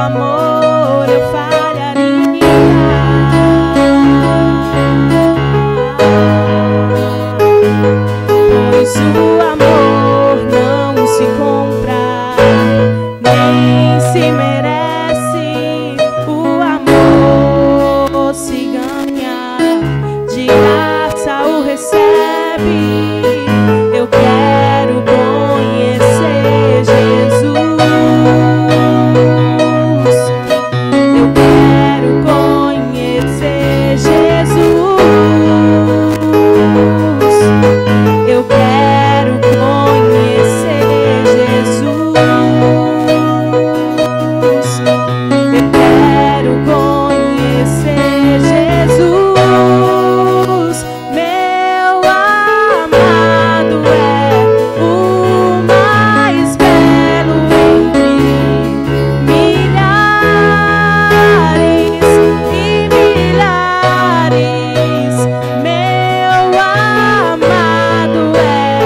amor eu falharia. Pois o amor não se compra, nem se merece. O amor se ganha, de graça o recebe. Eu quero conhecer Jesus. Eu quero conhecer Jesus. Eu quero conhecer Jesus. Eu quero conhecer Jesus. Meu amado é o mais belo entre milhares e milhares. Meu amado é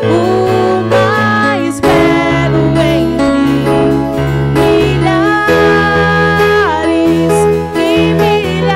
o mais belo entre milhares e milhares.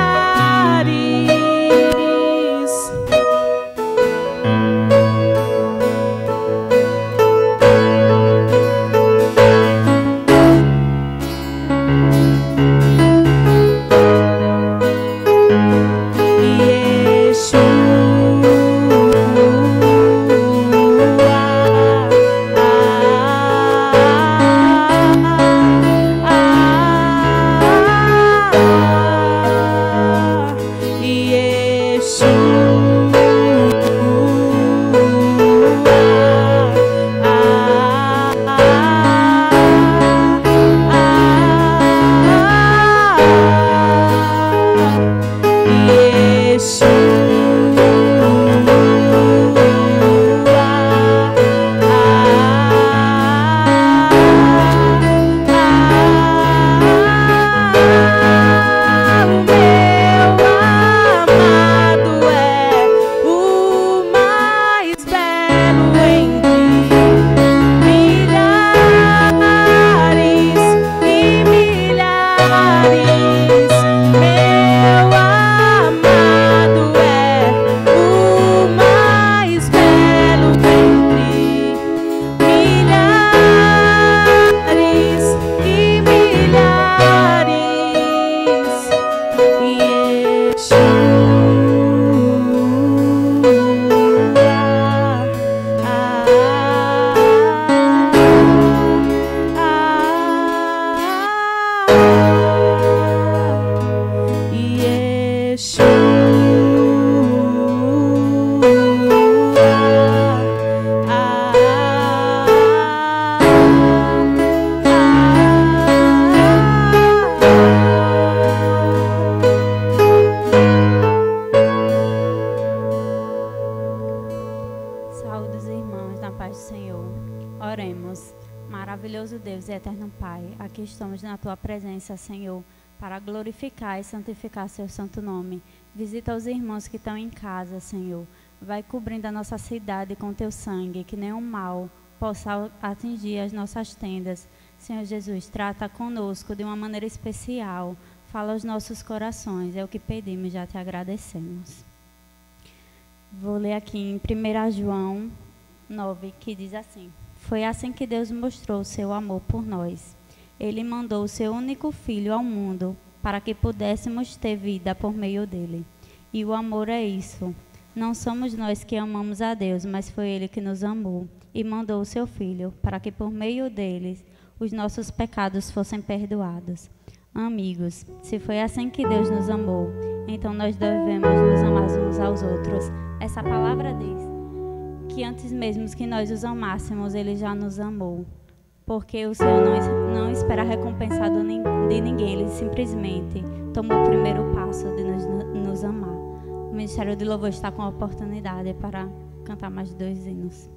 Saúdos, irmãos, na paz do Senhor. Oremos. Maravilhoso Deus e eterno Pai, aqui estamos na Tua presença, Senhor, para glorificar e santificar Seu santo nome. Visita os irmãos que estão em casa, Senhor. Vai cobrindo a nossa cidade com Teu sangue, que nenhum mal possa atingir as nossas tendas. Senhor Jesus, trata conosco de uma maneira especial. Fala aos nossos corações. É o que pedimos e já Te agradecemos. Vou ler aqui em 1 João 9, que diz assim: Foi assim que Deus mostrou o seu amor por nós. Ele mandou o seu único Filho ao mundo, para que pudéssemos ter vida por meio dele. E o amor é isso. Não somos nós que amamos a Deus, mas foi Ele que nos amou e mandou o seu Filho, para que por meio deles os nossos pecados fossem perdoados. Amigos, se foi assim que Deus nos amou, então nós devemos nos amar uns aos outros. Essa palavra diz que antes mesmo que nós os amássemos, Ele já nos amou. Porque o Senhor não espera recompensa de ninguém, Ele simplesmente tomou o primeiro passo de nos amar. O Ministério de Louvor está com a oportunidade para cantar mais 2 hinos.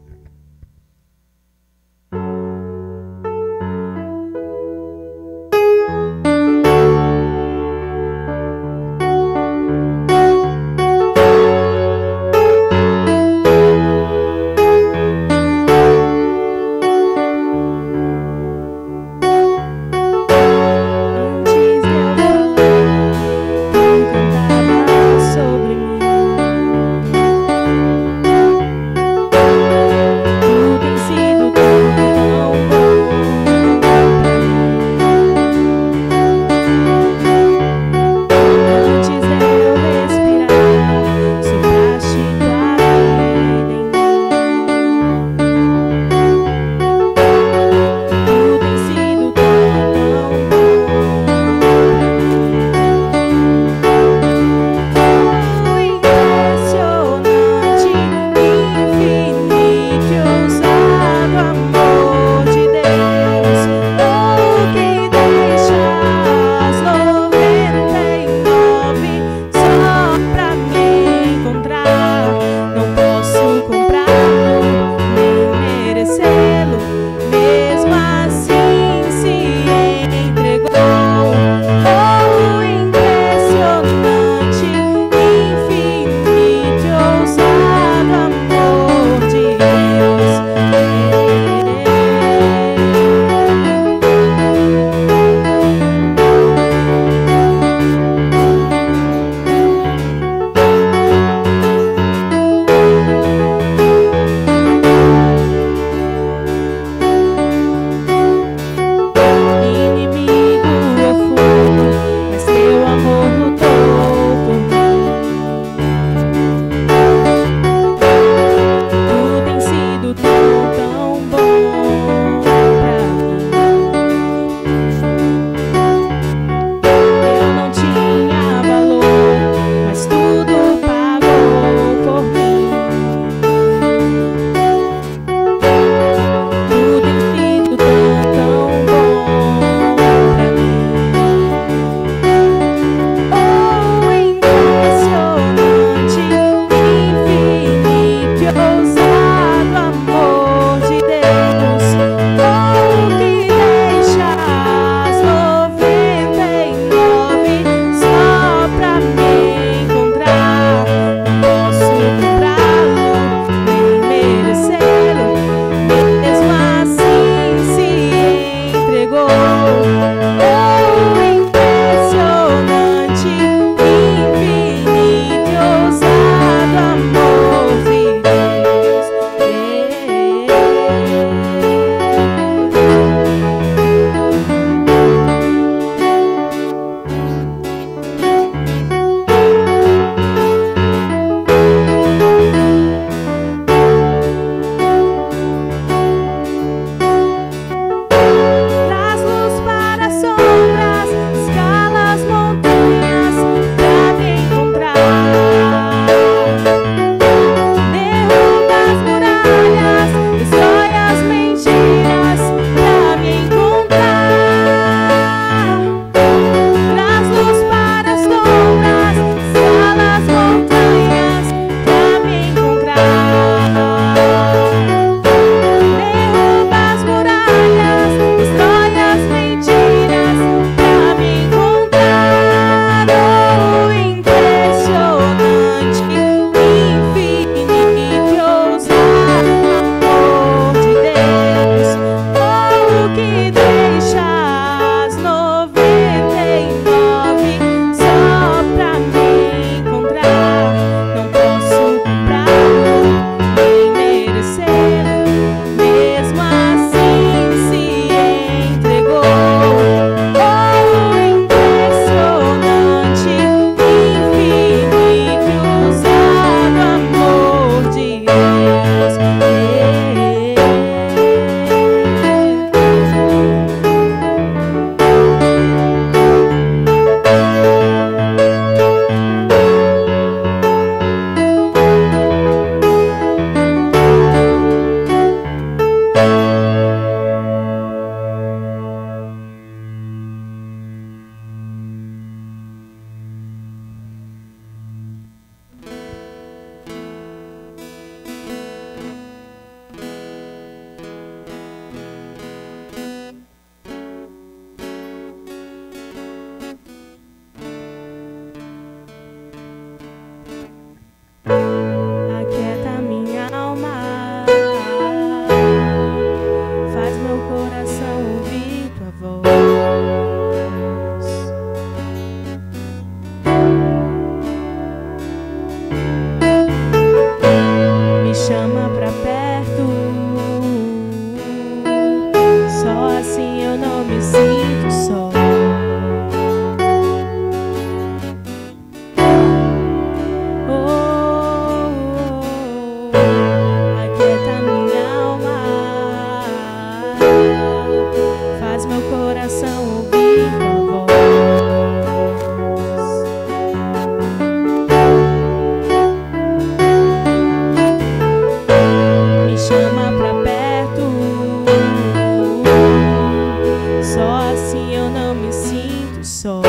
sinto só.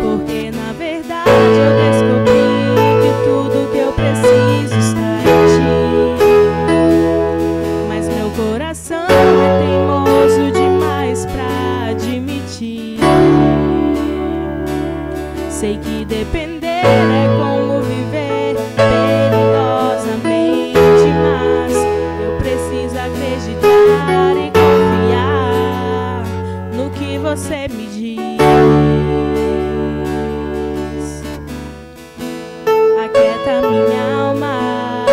Porque na verdade eu descobri que tudo que eu preciso está em ti. Mas meu coração é teimoso demais pra admitir. Sei que depender é como viver perigosamente, mas eu preciso acreditar e confiar no que você me diz. Aquieta minha alma,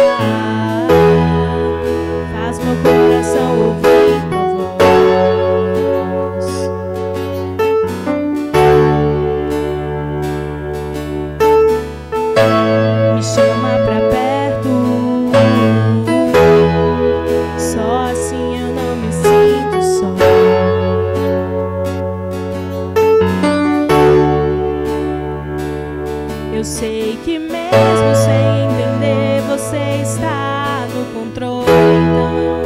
faz meu coração ouvir tua voz. Me chama pra perto, só assim eu não me sinto só. Eu sei que mesmo sem entender você está no controle. Então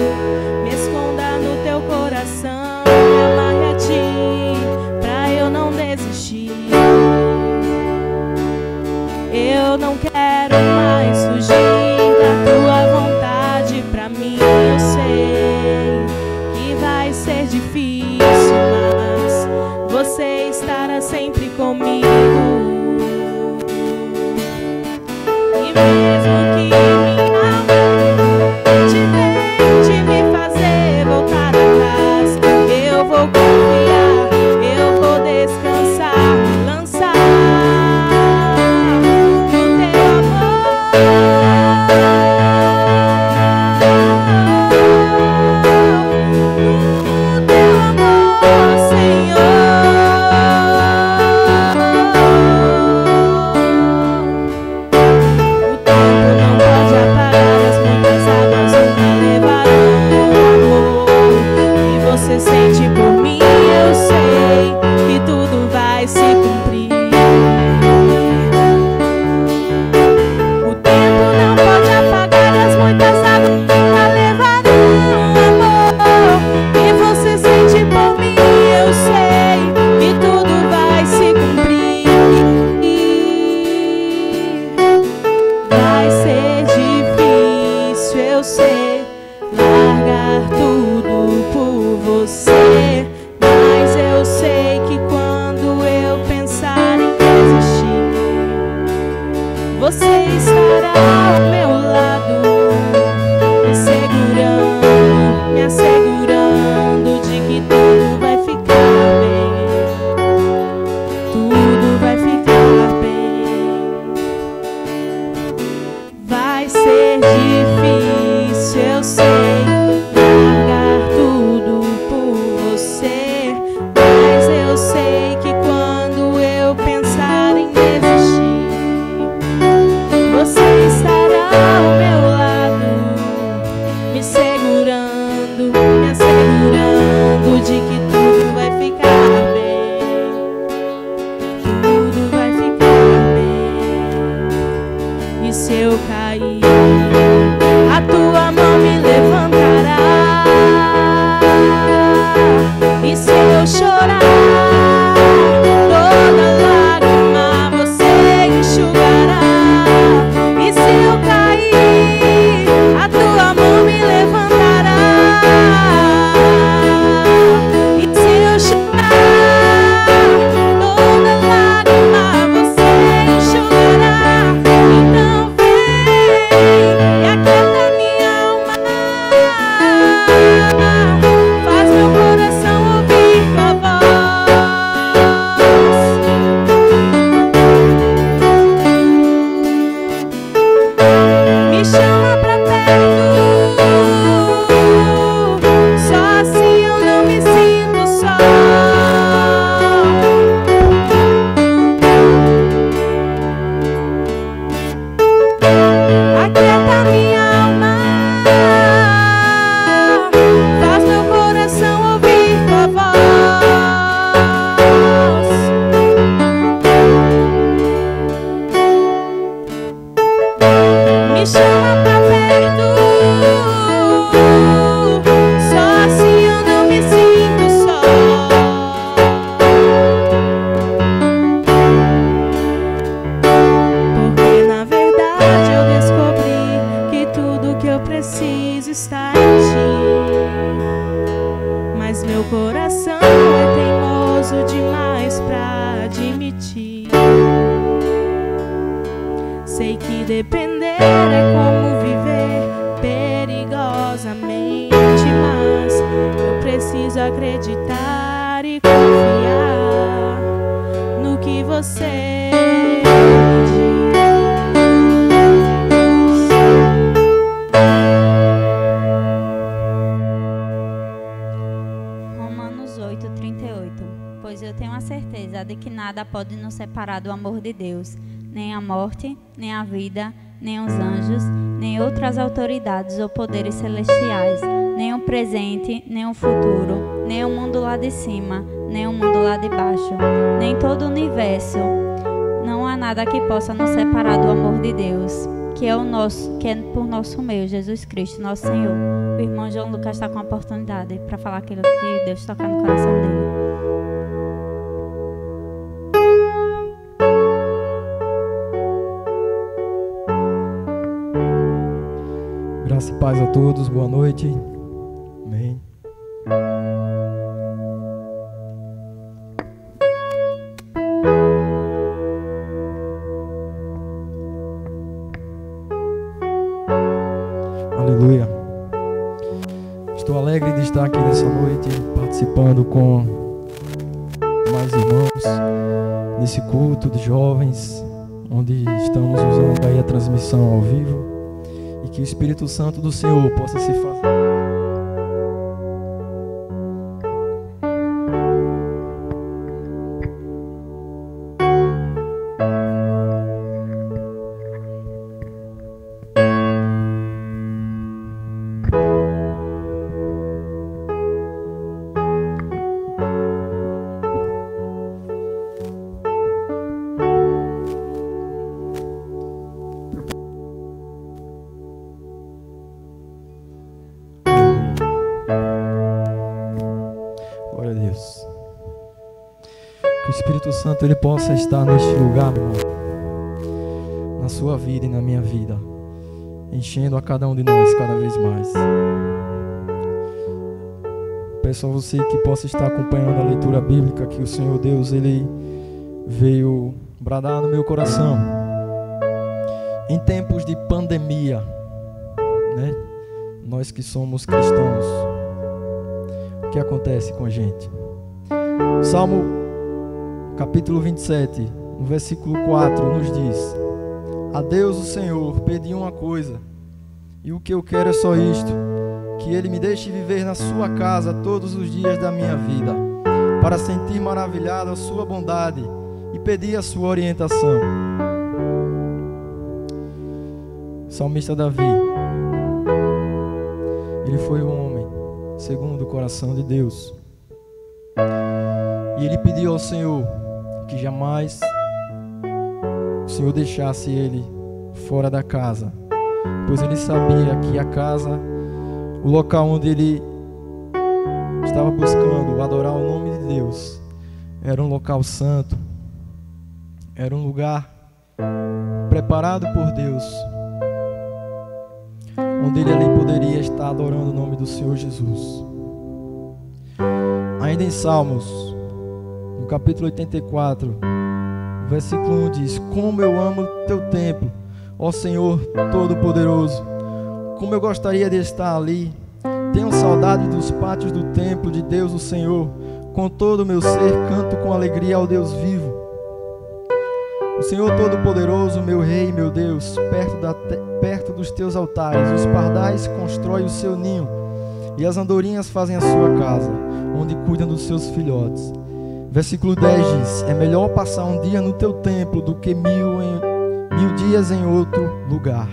me esconda no teu coração, me amarre a ti pra eu não desistir. Eu não quero mais fugir da tua vontade pra mim. Eu sei que vai ser difícil, mas você estará sempre comigo. E mesmo que minha alma tente me fazer voltar atrás, eu vou confiar, eu vou descansar, me lançar no teu amor, Senhor. O tempo não pode apagar as muitas águas que me levaram, amor. E você sente por mim, eu sei que tudo vai se cumprir. O tempo não pode apagar as muitas águas que me levaram, amor. E você sente por mim, eu sei que tudo vai se cumprir. Vai ser difícil, eu sei, largar tudo por você, mas eu sei que quando eu pensar em desistir, você estará ao meu lado, me segurando, me assegurando de que tudo vai ficar bem, tudo vai ficar bem. Vai ser difícil, eu sei, largar tudo por você, mas eu sei que quando eu pensar em desistir, você estará ao meu lado, me segurando, me assegurando de que tudo vai ficar bem, tudo vai ficar bem. E se eu cair, a tua mão me levantará. E se eu chorar, toda lágrima você enxugará. E se eu cair, a tua mão me levantará. mas meu coração é teimoso demais pra admitir. Sei que depender é como viver perigosamente, mas eu preciso acreditar e confiar no que você diz. Romanos 8:38. Pois eu tenho a certeza de que nada pode nos separar do amor de Deus, nem a morte, nem a vida, nem os anjos, nem outras autoridades ou poderes celestiais, nem o presente, nem o futuro, nem o mundo lá de cima, nem o mundo lá de baixo, nem todo o universo. Não há nada que possa nos separar do amor de Deus, que é por nosso meio, Jesus Cristo, nosso Senhor. O irmão João Lucas está com a oportunidade para falar aquilo que Deus toca no coração dele. Graça e paz a todos, boa noite. Amém. Aleluia. Estou alegre de estar aqui nessa noite, participando com mais irmãos nesse culto de jovens, onde estamos usando aí a transmissão ao vivo. E que o Espírito Santo do Senhor possa se fazer. Santo, Ele possa estar neste lugar, meu irmão, na sua vida e na minha vida, enchendo a cada um de nós cada vez mais. Peço a você que possa estar acompanhando a leitura bíblica, que o Senhor Deus, Ele veio bradar no meu coração. Em tempos de pandemia, né? Nós que somos cristãos, o que acontece com a gente? Salmo capítulo 27, no versículo 4, nos diz: a Deus o Senhor pedi uma coisa, e o que eu quero é só isto, que Ele me deixe viver na sua casa todos os dias da minha vida, para sentir maravilhado a sua bondade e pedir a sua orientação. Salmista Davi, ele foi um homem segundo o coração de Deus, e ele pediu ao Senhor que jamais o Senhor deixasse ele fora da casa, pois ele sabia que a casa, o local onde ele estava buscando adorar o nome de Deus, era um local santo, era um lugar preparado por Deus, onde ele ali poderia estar adorando o nome do Senhor Jesus. Ainda em Salmos, no capítulo 84, versículo 1 diz: como eu amo teu templo, ó Senhor Todo-Poderoso, como eu gostaria de estar ali. Tenho saudade dos pátios do templo de Deus o Senhor, com todo o meu ser canto com alegria ao Deus vivo. O Senhor Todo-Poderoso, meu Rei, meu Deus, perto dos teus altares, os pardais constroem o seu ninho, e as andorinhas fazem a sua casa, onde cuidam dos seus filhotes. Versículo 10 diz: é melhor passar um dia no teu templo do que mil dias em outro lugar.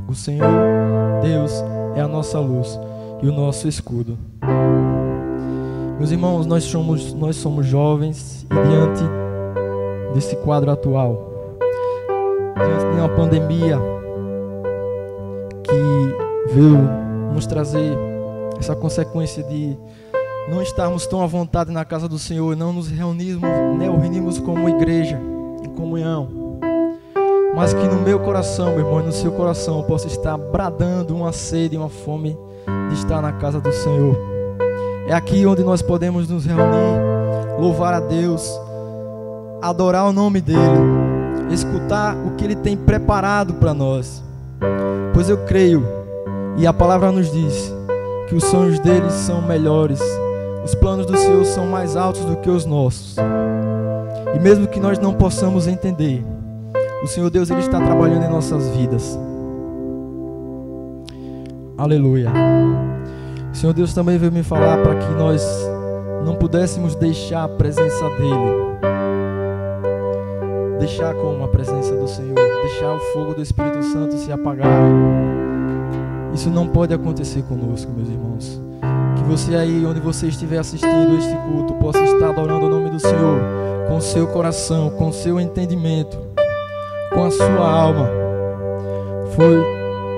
O Senhor, Deus, é a nossa luz e o nosso escudo. Meus irmãos, nós somos jovens, e diante desse quadro atual, diante de uma pandemia que veio nos trazer essa consequência de não estarmos tão à vontade na casa do Senhor, não nos reunimos como igreja, em comunhão. mas que no meu coração, meu irmão, e no seu coração possa estar bradando uma sede e uma fome de estar na casa do Senhor. É aqui onde nós podemos nos reunir, louvar a Deus, adorar o nome dEle, escutar o que Ele tem preparado para nós. Pois eu creio, e a palavra nos diz, que os sonhos deles são melhores, os planos do Senhor são mais altos do que os nossos. E mesmo que nós não possamos entender, o Senhor Deus, Ele está trabalhando em nossas vidas. Aleluia. O Senhor Deus também veio me falar para que nós não pudéssemos deixar a presença dEle. Deixar como a presença do Senhor, deixar o fogo do Espírito Santo se apagar. Isso não pode acontecer conosco, meus irmãos. Que você aí, onde você estiver assistindo este culto, possa estar adorando o nome do Senhor com o seu coração, com o seu entendimento, com a sua alma.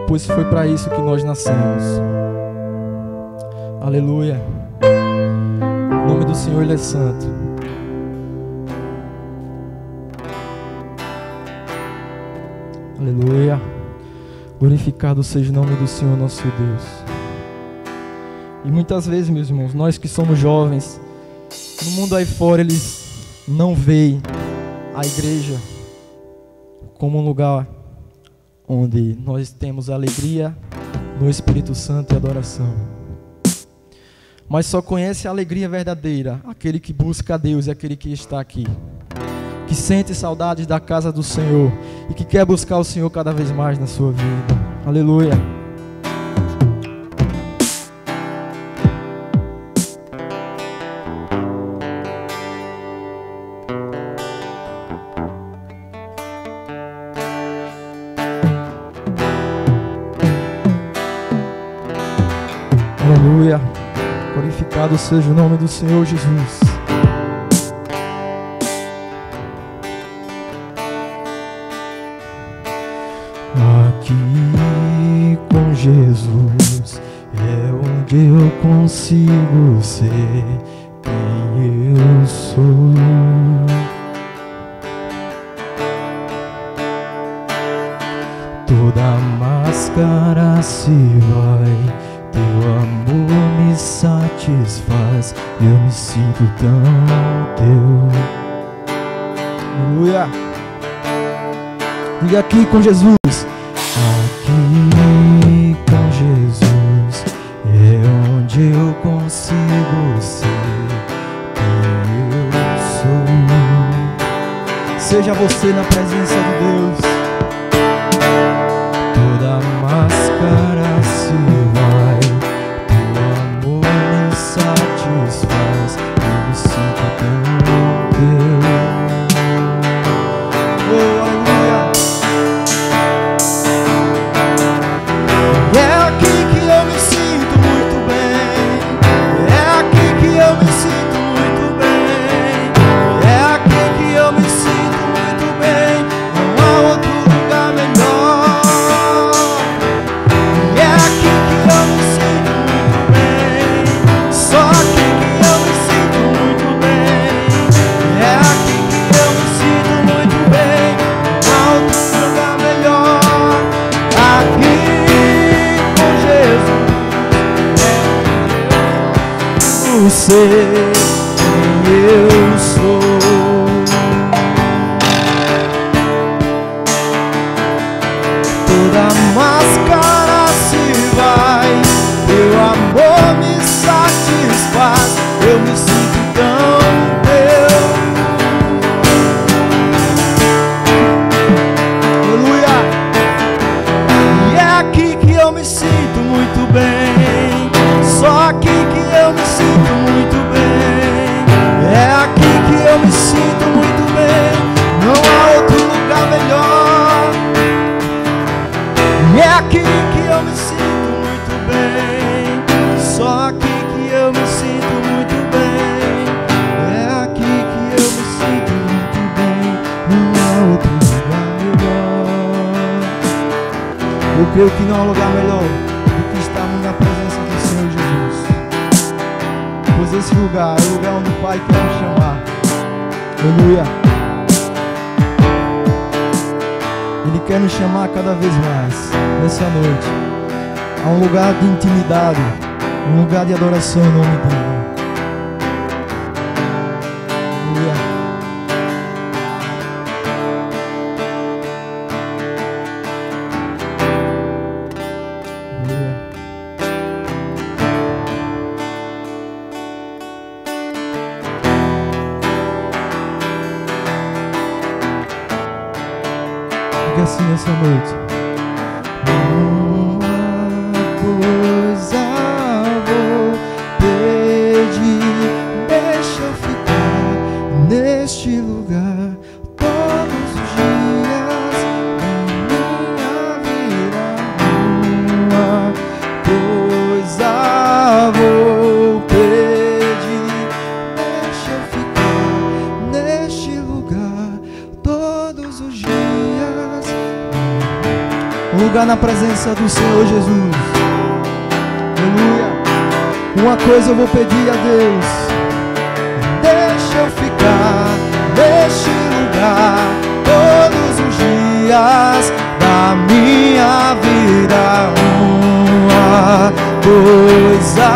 Pois foi para isso que nós nascemos. Aleluia. O nome do Senhor, Ele é santo. Aleluia. Glorificado seja o nome do Senhor, nosso Deus. E muitas vezes, meus irmãos, nós que somos jovens, no mundo aí fora eles não veem a igreja como um lugar onde nós temos alegria no Espírito Santo e adoração. Mas só conhece a alegria verdadeira aquele que busca a Deus e aquele que está aqui, que sente saudades da casa do Senhor e que quer buscar o Senhor cada vez mais na sua vida. Aleluia. Aleluia. Glorificado seja o nome do Senhor Jesus. Aqui com Jesus é onde eu consigo ser quem eu sou. Toda máscara se vai, teu amor me satisfaz, eu me sinto tão teu. Aleluia. Diga aqui com Jesus. Aqui com Jesus é onde eu consigo ser quem eu sou. Seja você na presença de Deus. Toda máscara se vai, teu amor me satisfaz, eu me sinto tão teu. Oh, aleluia. É aqui que eu me sinto muito bem. É aqui que eu me sinto muito bem. É aqui que eu me sinto muito bem. Não há outro lugar melhor. É aqui que eu me sinto muito bem. Só aqui que eu me sinto muito bem. É aqui que eu me sinto muito bem. Não há outro lugar melhor. Aqui com Jesus eu sei quem eu sou. Toda máscara se vai, teu amor me satisfaz, eu me sinto tão teu. Aleluia. E é aqui que eu me sinto muito bem. Só aqui que eu me sinto muito bem. É aqui que eu me sinto muito bem. Não há outro lugar melhor. E é aqui que eu me sinto muito bem. Só aqui que eu me sinto muito bem. É aqui que eu me sinto muito bem. Não há outro lugar melhor. Eu creio que não há lugar melhor do que estarmos na presença do Senhor Jesus. Pois esse lugar é o lugar onde o Pai quer nos chamar. Aleluia. Ele quer nos chamar cada vez mais nessa noite a um lugar de intimidade, um lugar de adoração em nome dele. Assim nessa noite. Uma coisa vou pedir, deixa eu ficar neste lugar todos os dias da minha vida. Uma coisa vou pedir, deixa eu ficar neste lugar todos os dias. Lugar na presença do Senhor Jesus. Aleluia. Uma coisa eu vou pedir a Deus: deixa eu ficar neste lugar todos os dias da minha vida. Uma coisa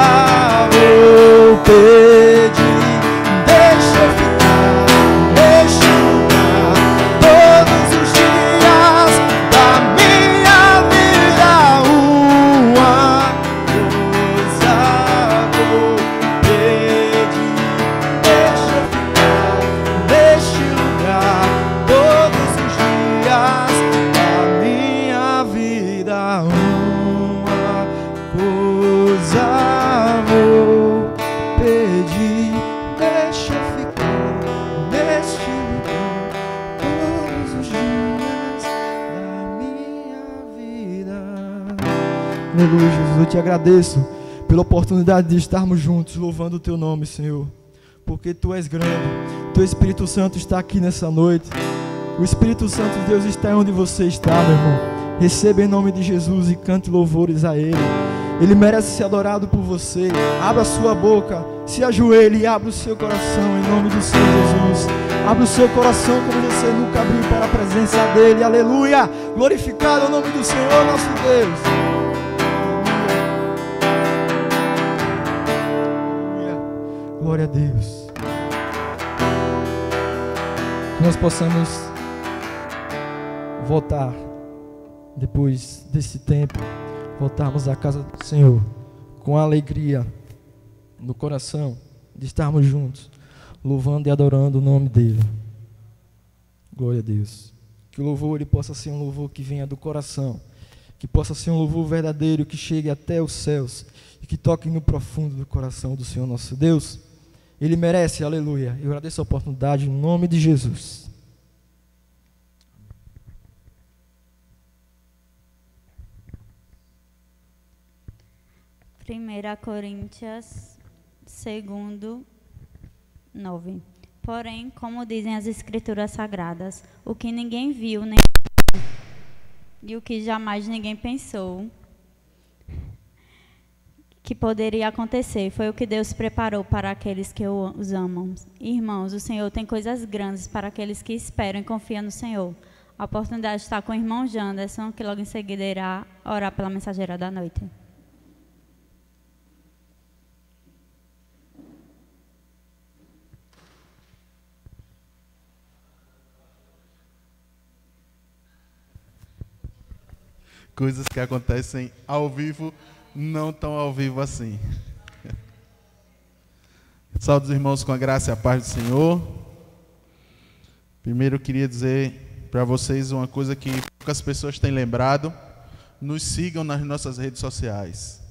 vou pedir, deixa eu ficar neste lugar todos os dias da minha vida. Uma coisa vou pedir, deixa eu ficar neste lugar todos os dias da minha vida. Uma coisa vou pedir, deixa eu ficar neste lugar todos os dias da minha vida. Aleluia, Jesus, eu te agradeço pela oportunidade de estarmos juntos louvando o teu nome, Senhor, porque tu és grande. Teu Espírito Santo está aqui nessa noite. O Espírito Santo de Deus está onde você está, meu irmão. Receba em nome de Jesus e cante louvores a Ele. Ele merece ser adorado por você. Abra a sua boca, se ajoelhe e abra o seu coração em nome do Senhor Jesus. Abra o seu coração como você nunca abriu para a presença dEle. Aleluia! Glorificado é o nome do Senhor nosso Deus. Aleluia! Glória a Deus. Que nós possamos voltar depois desse tempo, voltarmos à casa do Senhor com alegria no coração de estarmos juntos, louvando e adorando o nome dEle. Glória a Deus. Que o louvor ele possa ser um louvor que venha do coração, que possa ser um louvor verdadeiro, que chegue até os céus e que toque no profundo do coração do Senhor nosso Deus. Ele merece, aleluia. Eu agradeço a oportunidade em nome de Jesus. 1 Coríntios 2:9. Porém, como dizem as Escrituras Sagradas, o que ninguém viu nem e o que jamais ninguém pensou que poderia acontecer foi o que Deus preparou para aqueles que os amam. Irmãos, o Senhor tem coisas grandes para aqueles que esperam e confiam no Senhor. A oportunidade de estar com o irmão Janderson, que logo em seguida irá orar pela mensageira da noite. Coisas que acontecem ao vivo, não tão ao vivo assim. Saúde os irmãos com a graça e a paz do Senhor. Primeiro eu queria dizer para vocês uma coisa que poucas pessoas têm lembrado. Nos sigam nas nossas redes sociais.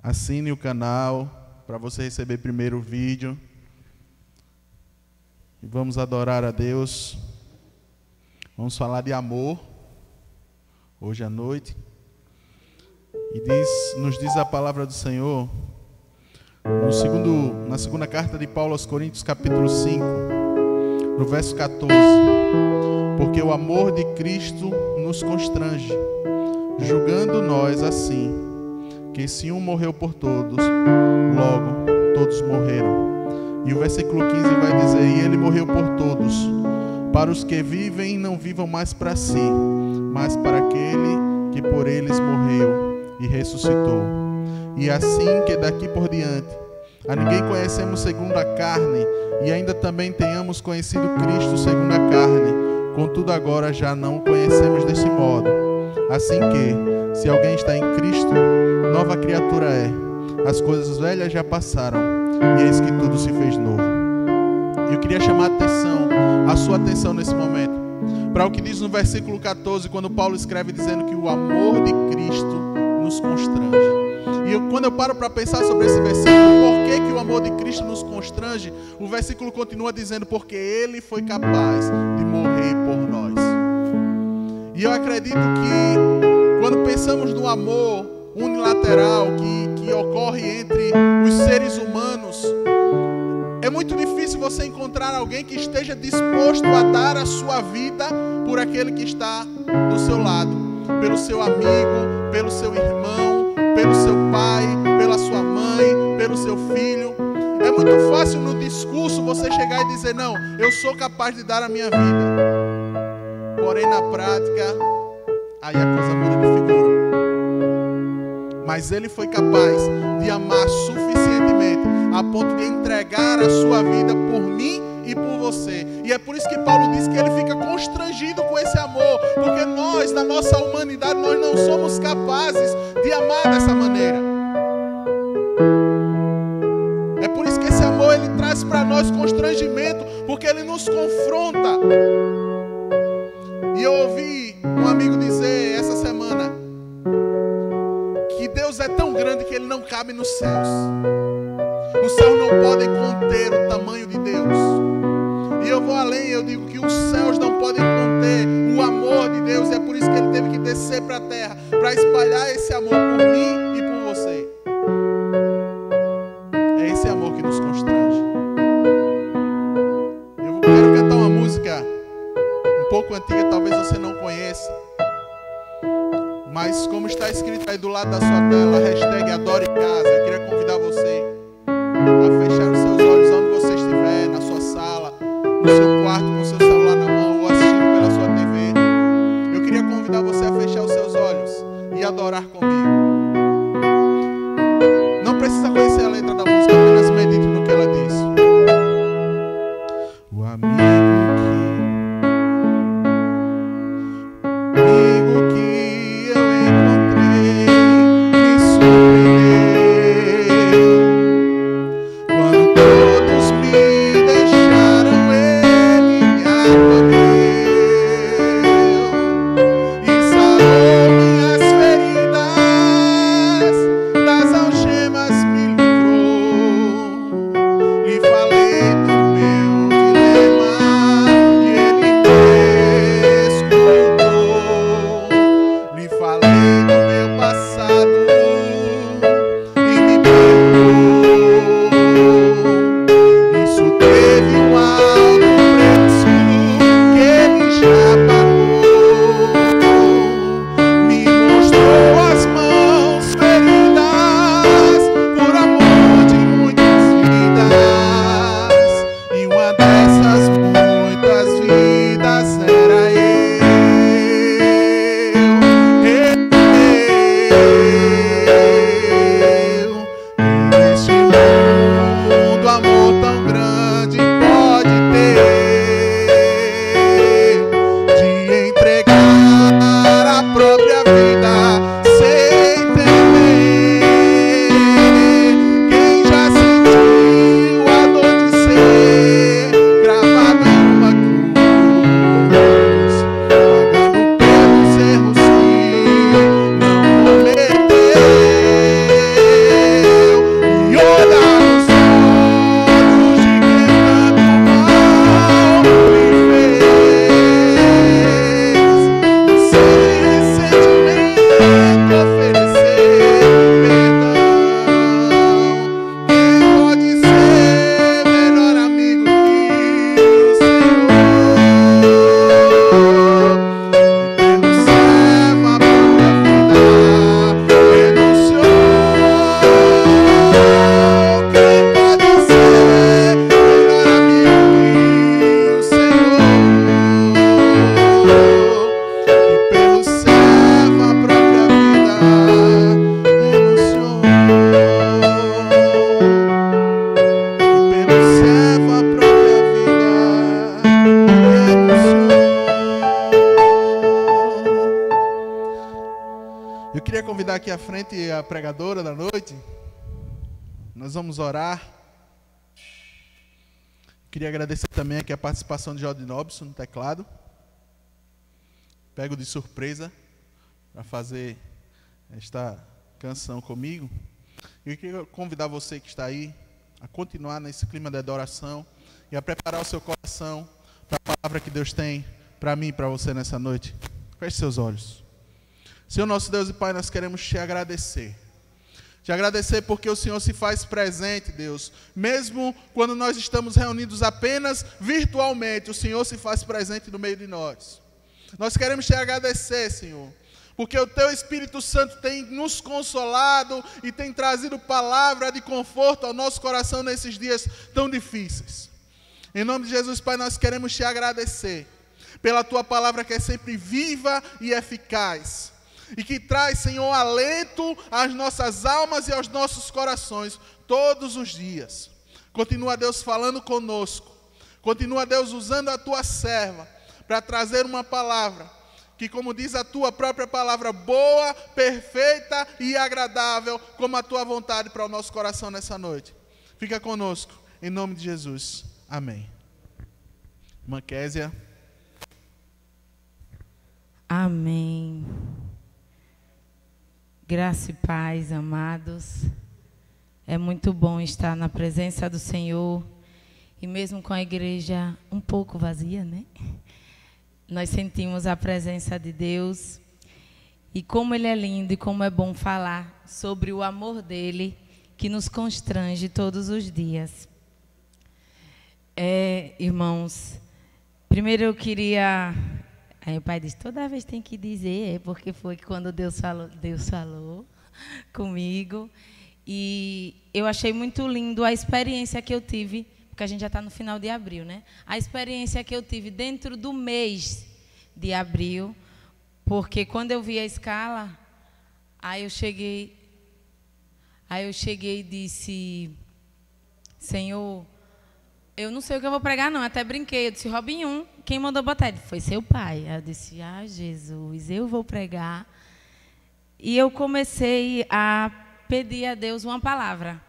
Assine o canal para você receber primeiro o vídeo. E vamos adorar a Deus. Vamos falar de amor hoje à noite. E nos diz a palavra do Senhor na segunda carta de Paulo aos Coríntios, capítulo 5, no verso 14. Porque o amor de Cristo nos constrange, julgando nós assim, que se um morreu por todos, logo todos morreram. E o versículo 15 vai dizer: e ele morreu por todos, para os que vivem não vivam mais para si, mas para aquele que por eles morreu e ressuscitou. E assim que daqui por diante a ninguém conhecemos segundo a carne, e ainda também tenhamos conhecido Cristo segundo a carne, contudo agora já não o conhecemos desse modo. Assim que, se alguém está em Cristo, nova criatura é. As coisas velhas já passaram, e eis que tudo se fez novo. Eu queria chamar a sua atenção nesse momento, para o que diz no versículo 14, quando Paulo escreve dizendo que o amor de Cristo nos constrange. E quando eu paro para pensar sobre esse versículo, por que o amor de Cristo nos constrange, o versículo continua dizendo, porque Ele foi capaz de morrer por nós. E eu acredito que quando pensamos no amor unilateral que ocorre entre os seres humanos, é muito difícil você encontrar alguém que esteja disposto a dar a sua vida por aquele que está do seu lado, pelo seu amigo, pelo seu irmão, pelo seu pai, pela sua mãe, pelo seu filho. É muito fácil no discurso você chegar e dizer, não, eu sou capaz de dar a minha vida. Porém, na prática, aí a coisa muda de figura. Mas Ele foi capaz de amar suficientemente a ponto de entregar a sua vida por mim e por você. E é por isso que Paulo diz que ele fica constrangido com esse amor, porque nós, na nossa humanidade, nós não somos capazes de amar dessa maneira. É por isso que esse amor ele traz para nós constrangimento, porque ele nos confronta. E eu ouvi um amigo dizer essa semana que Deus é tão grande que Ele não cabe nos céus. Os céus não podem conter o tamanho de Deus. E eu vou além, eu digo que os céus não podem conter o amor de Deus. E é por isso que Ele teve que descer para a terra, para espalhar esse amor por mim e por você. É esse amor que nos constrange. Eu quero cantar uma música um pouco antiga, talvez você não conheça. Mas como está escrito aí do lado da sua tela, hashtag Adore Casa, eu queria convidar você a fechar os seus olhos onde você estiver, na sua sala, no seu quarto, com o seu celular na mão ou assistindo pela sua TV. Eu queria convidar você a fechar os seus olhos e adorar comigo. Não precisa conhecer a letra da música, apenas medite no que ela diz. O amigo que eu encontrei me surpreendeu. Quando todos me deixaram, ele me acolheu e sarou minhas feridas, das algemas me à frente a pregadora da noite. Nós vamos orar. Queria agradecer também aqui a participação de Jorge Nobson no teclado. Pego de surpresa para fazer esta canção comigo. Eu queria convidar você que está aí a continuar nesse clima de adoração e a preparar o seu coração para a palavra que Deus tem para mim e para você nessa noite. Feche seus olhos. Senhor nosso Deus e Pai, nós queremos te agradecer. Te agradecer porque o Senhor se faz presente, Deus. Mesmo quando nós estamos reunidos apenas virtualmente, o Senhor se faz presente no meio de nós. Nós queremos te agradecer, Senhor, porque o Teu Espírito Santo tem nos consolado e tem trazido palavra de conforto ao nosso coração nesses dias tão difíceis. Em nome de Jesus, Pai, nós queremos te agradecer pela Tua palavra que é sempre viva e eficaz. E que traz, Senhor, alento às nossas almas e aos nossos corações todos os dias. Continua, Deus, falando conosco. Continua, Deus, usando a Tua serva para trazer uma palavra que, como diz a Tua própria palavra, boa, perfeita e agradável, como a Tua vontade para o nosso coração nessa noite. Fica conosco, em nome de Jesus. Amém. Irmã Késia. Amém. Graça e paz, amados. É muito bom estar na presença do Senhor. E mesmo com a igreja um pouco vazia, né? Nós sentimos a presença de Deus. E como Ele é lindo e como é bom falar sobre o amor dEle, que nos constrange todos os dias. Irmãos, primeiro eu queria... Aí o pai disse, toda vez tem que dizer, porque foi quando Deus falou comigo. E eu achei muito lindo a experiência que eu tive, porque a gente já está no final de abril, né? A experiência que eu tive dentro do mês de abril, porque quando eu vi a escala, aí eu cheguei e disse, Senhor, eu não sei o que eu vou pregar não, até brinquei, eu disse, Robinho, quem mandou botar? Ele, foi seu pai. Aí eu disse, Jesus, eu vou pregar. E eu comecei a pedir a Deus uma palavra.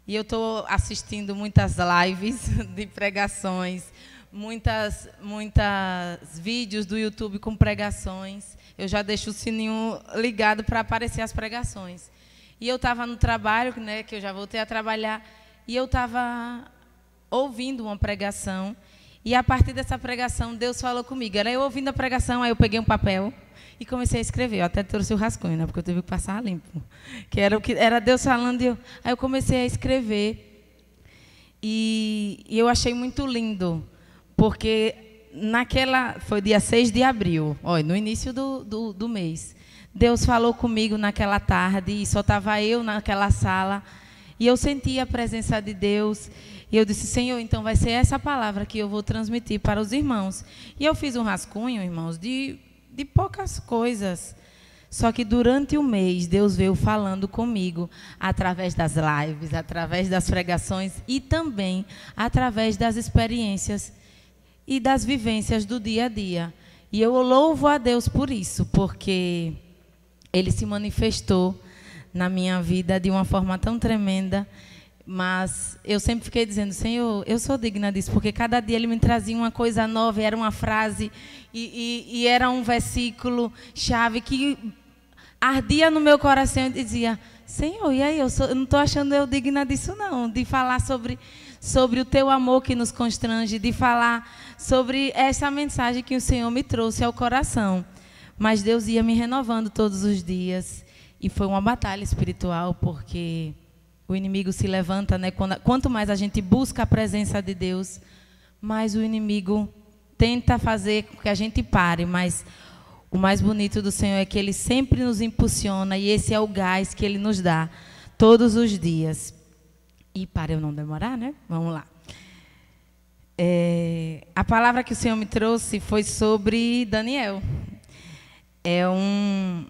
E eu estou assistindo muitas lives de pregações, muitas vídeos do YouTube com pregações. Eu já deixo o sininho ligado para aparecer as pregações. E eu estava no trabalho, né, que eu já voltei a trabalhar, e eu estava ouvindo uma pregação. E a partir dessa pregação, Deus falou comigo. Era eu ouvindo a pregação, aí eu peguei um papel e comecei a escrever. Eu até trouxe o rascunho, né? Porque eu tive que passar limpo. Que era Deus falando. Aí eu comecei a escrever. E eu achei muito lindo. Porque foi dia 6 de abril, olha, no início do mês. Deus falou comigo naquela tarde e só estava eu naquela sala. E eu senti a presença de Deus. E eu disse, Senhor, então vai ser essa palavra que eu vou transmitir para os irmãos. E eu fiz um rascunho, irmãos, de poucas coisas. Só que durante o mês, Deus veio falando comigo através das lives, através das pregações e também através das experiências e das vivências do dia a dia. E eu louvo a Deus por isso, porque Ele se manifestou na minha vida de uma forma tão tremenda. Mas eu sempre fiquei dizendo, Senhor, eu sou digna disso, porque cada dia Ele me trazia uma coisa nova, era uma frase e era um versículo chave que ardia no meu coração e dizia, Senhor, e aí, eu não estou achando eu digna disso não, de falar sobre o Teu amor que nos constrange, de falar sobre essa mensagem que o Senhor me trouxe ao coração. Mas Deus ia me renovando todos os dias e foi uma batalha espiritual, porque o inimigo se levanta, né? Quanto mais a gente busca a presença de Deus, mais o inimigo tenta fazer com que a gente pare. Mas o mais bonito do Senhor é que Ele sempre nos impulsiona e esse é o gás que Ele nos dá todos os dias. E para eu não demorar, né? Vamos lá. A palavra que o Senhor me trouxe foi sobre Daniel. É um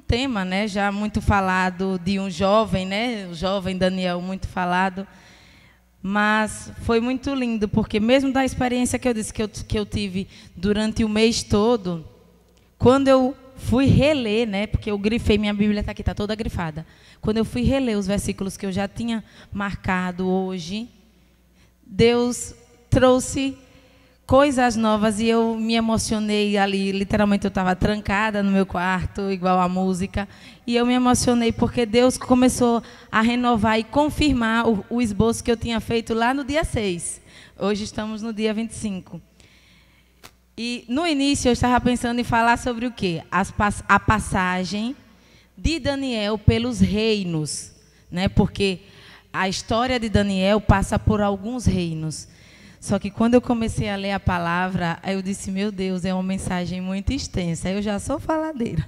tema, né, já muito falado de um jovem, né, o jovem Daniel, muito falado, mas foi muito lindo, porque mesmo da experiência que eu disse que eu tive durante o mês todo, quando eu fui reler, né? Porque eu grifei, minha Bíblia está aqui, está toda grifada. Quando eu fui reler os versículos que eu já tinha marcado hoje, Deus trouxe coisas novas e eu me emocionei ali. Literalmente eu estava trancada no meu quarto, igual a música, e eu me emocionei porque Deus começou a renovar e confirmar o esboço que eu tinha feito lá no dia 6. Hoje estamos no dia 25. E no início eu estava pensando em falar sobre o quê? A passagem de Daniel pelos reinos, né? Porque a história de Daniel passa por alguns reinos. Só que quando eu comecei a ler a palavra, eu disse, meu Deus, é uma mensagem muito extensa. Eu já sou faladeira.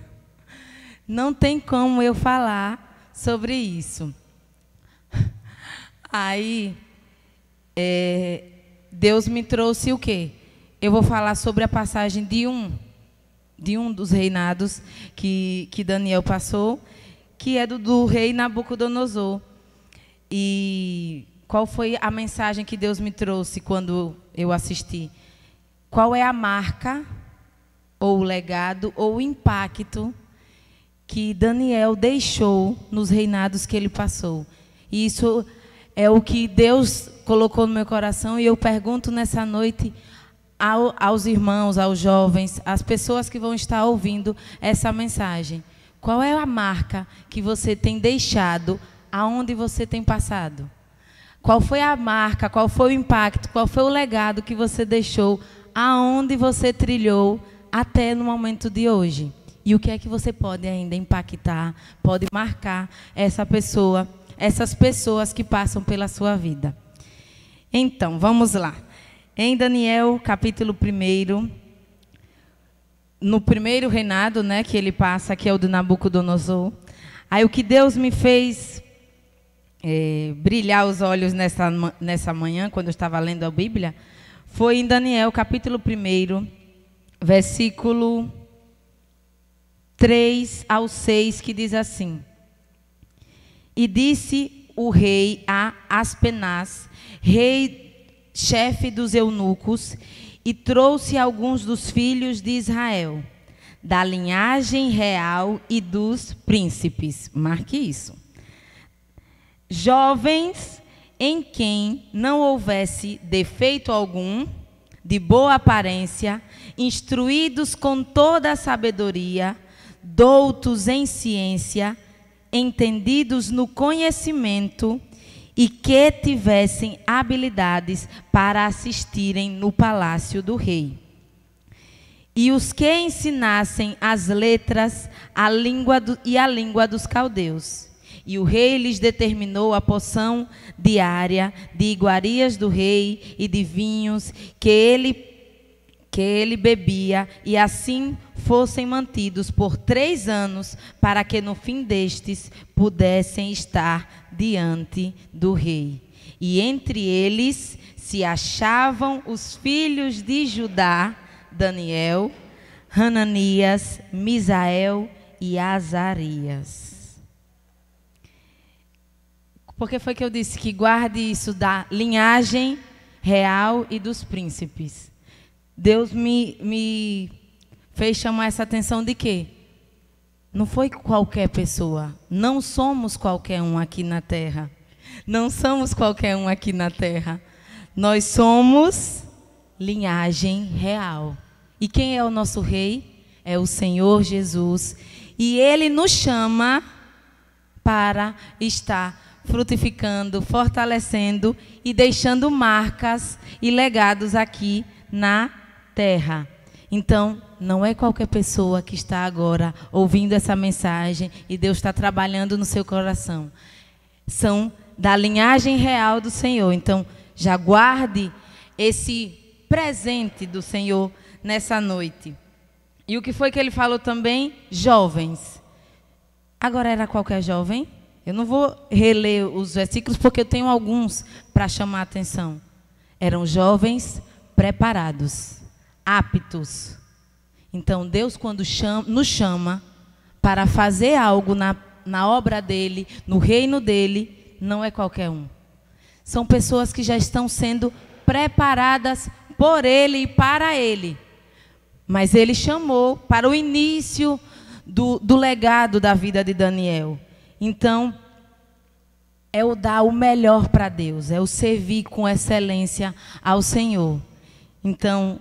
Não tem como eu falar sobre isso. Aí, Deus me trouxe o quê? Eu vou falar sobre a passagem de um dos reinados que Daniel passou, que é do rei Nabucodonosor. E qual foi a mensagem que Deus me trouxe quando eu assisti? Qual é a marca, ou o legado, ou o impacto que Daniel deixou nos reinados que ele passou? E isso é o que Deus colocou no meu coração, e eu pergunto nessa noite aos irmãos, aos jovens, às pessoas que vão estar ouvindo essa mensagem. Qual é a marca que você tem deixado aonde você tem passado? Qual foi a marca, qual foi o impacto, qual foi o legado que você deixou aonde você trilhou até no momento de hoje? E o que é que você pode ainda impactar, pode marcar essa pessoa, essas pessoas que passam pela sua vida? Então, vamos lá. Em Daniel, capítulo 1, no primeiro reinado, né, que ele passa, que é o de Nabucodonosor. Aí o que Deus me fez brilhar os olhos nessa manhã, quando eu estava lendo a Bíblia, foi em Daniel, capítulo 1, versículo 3 ao 6, que diz assim: E disse o rei a Aspenaz, chefe dos eunucos, e trouxe alguns dos filhos de Israel, da linhagem real e dos príncipes. Marque isso. Jovens em quem não houvesse defeito algum, de boa aparência, instruídos com toda a sabedoria, doutos em ciência, entendidos no conhecimento, e que tivessem habilidades para assistirem no palácio do rei. E os que ensinassem as letras, a língua dos caldeus. E o rei lhes determinou a porção diária de iguarias do rei e de vinhos que ele bebia, e assim fossem mantidos por 3 anos, para que no fim destes pudessem estar diante do rei. E entre eles se achavam os filhos de Judá, Daniel, Hananias, Misael e Azarias. Por que foi que eu disse que guarde isso da linhagem real e dos príncipes? Deus me fez chamar essa atenção de quê? Não foi qualquer pessoa. Não somos qualquer um aqui na terra. Não somos qualquer um aqui na terra. Nós somos linhagem real. E quem é o nosso rei? É o Senhor Jesus. E Ele nos chama para estar frutificando, fortalecendo e deixando marcas e legados aqui na terra. Então, não é qualquer pessoa que está agora ouvindo essa mensagem e Deus está trabalhando no seu coração. São da linhagem real do Senhor. Então, já guarde esse presente do Senhor nessa noite. E o que foi que ele falou também? Jovens. Agora era qualquer jovem? Eu não vou reler os versículos porque eu tenho alguns para chamar a atenção. Eram jovens preparados, aptos. Então, Deus, quando nos chama para fazer algo na obra dEle, no reino dEle, não é qualquer um. São pessoas que já estão sendo preparadas por Ele e para Ele. Mas Ele chamou para o início do legado da vida de Daniel. Então, é o dar o melhor para Deus, é o servir com excelência ao Senhor. Então,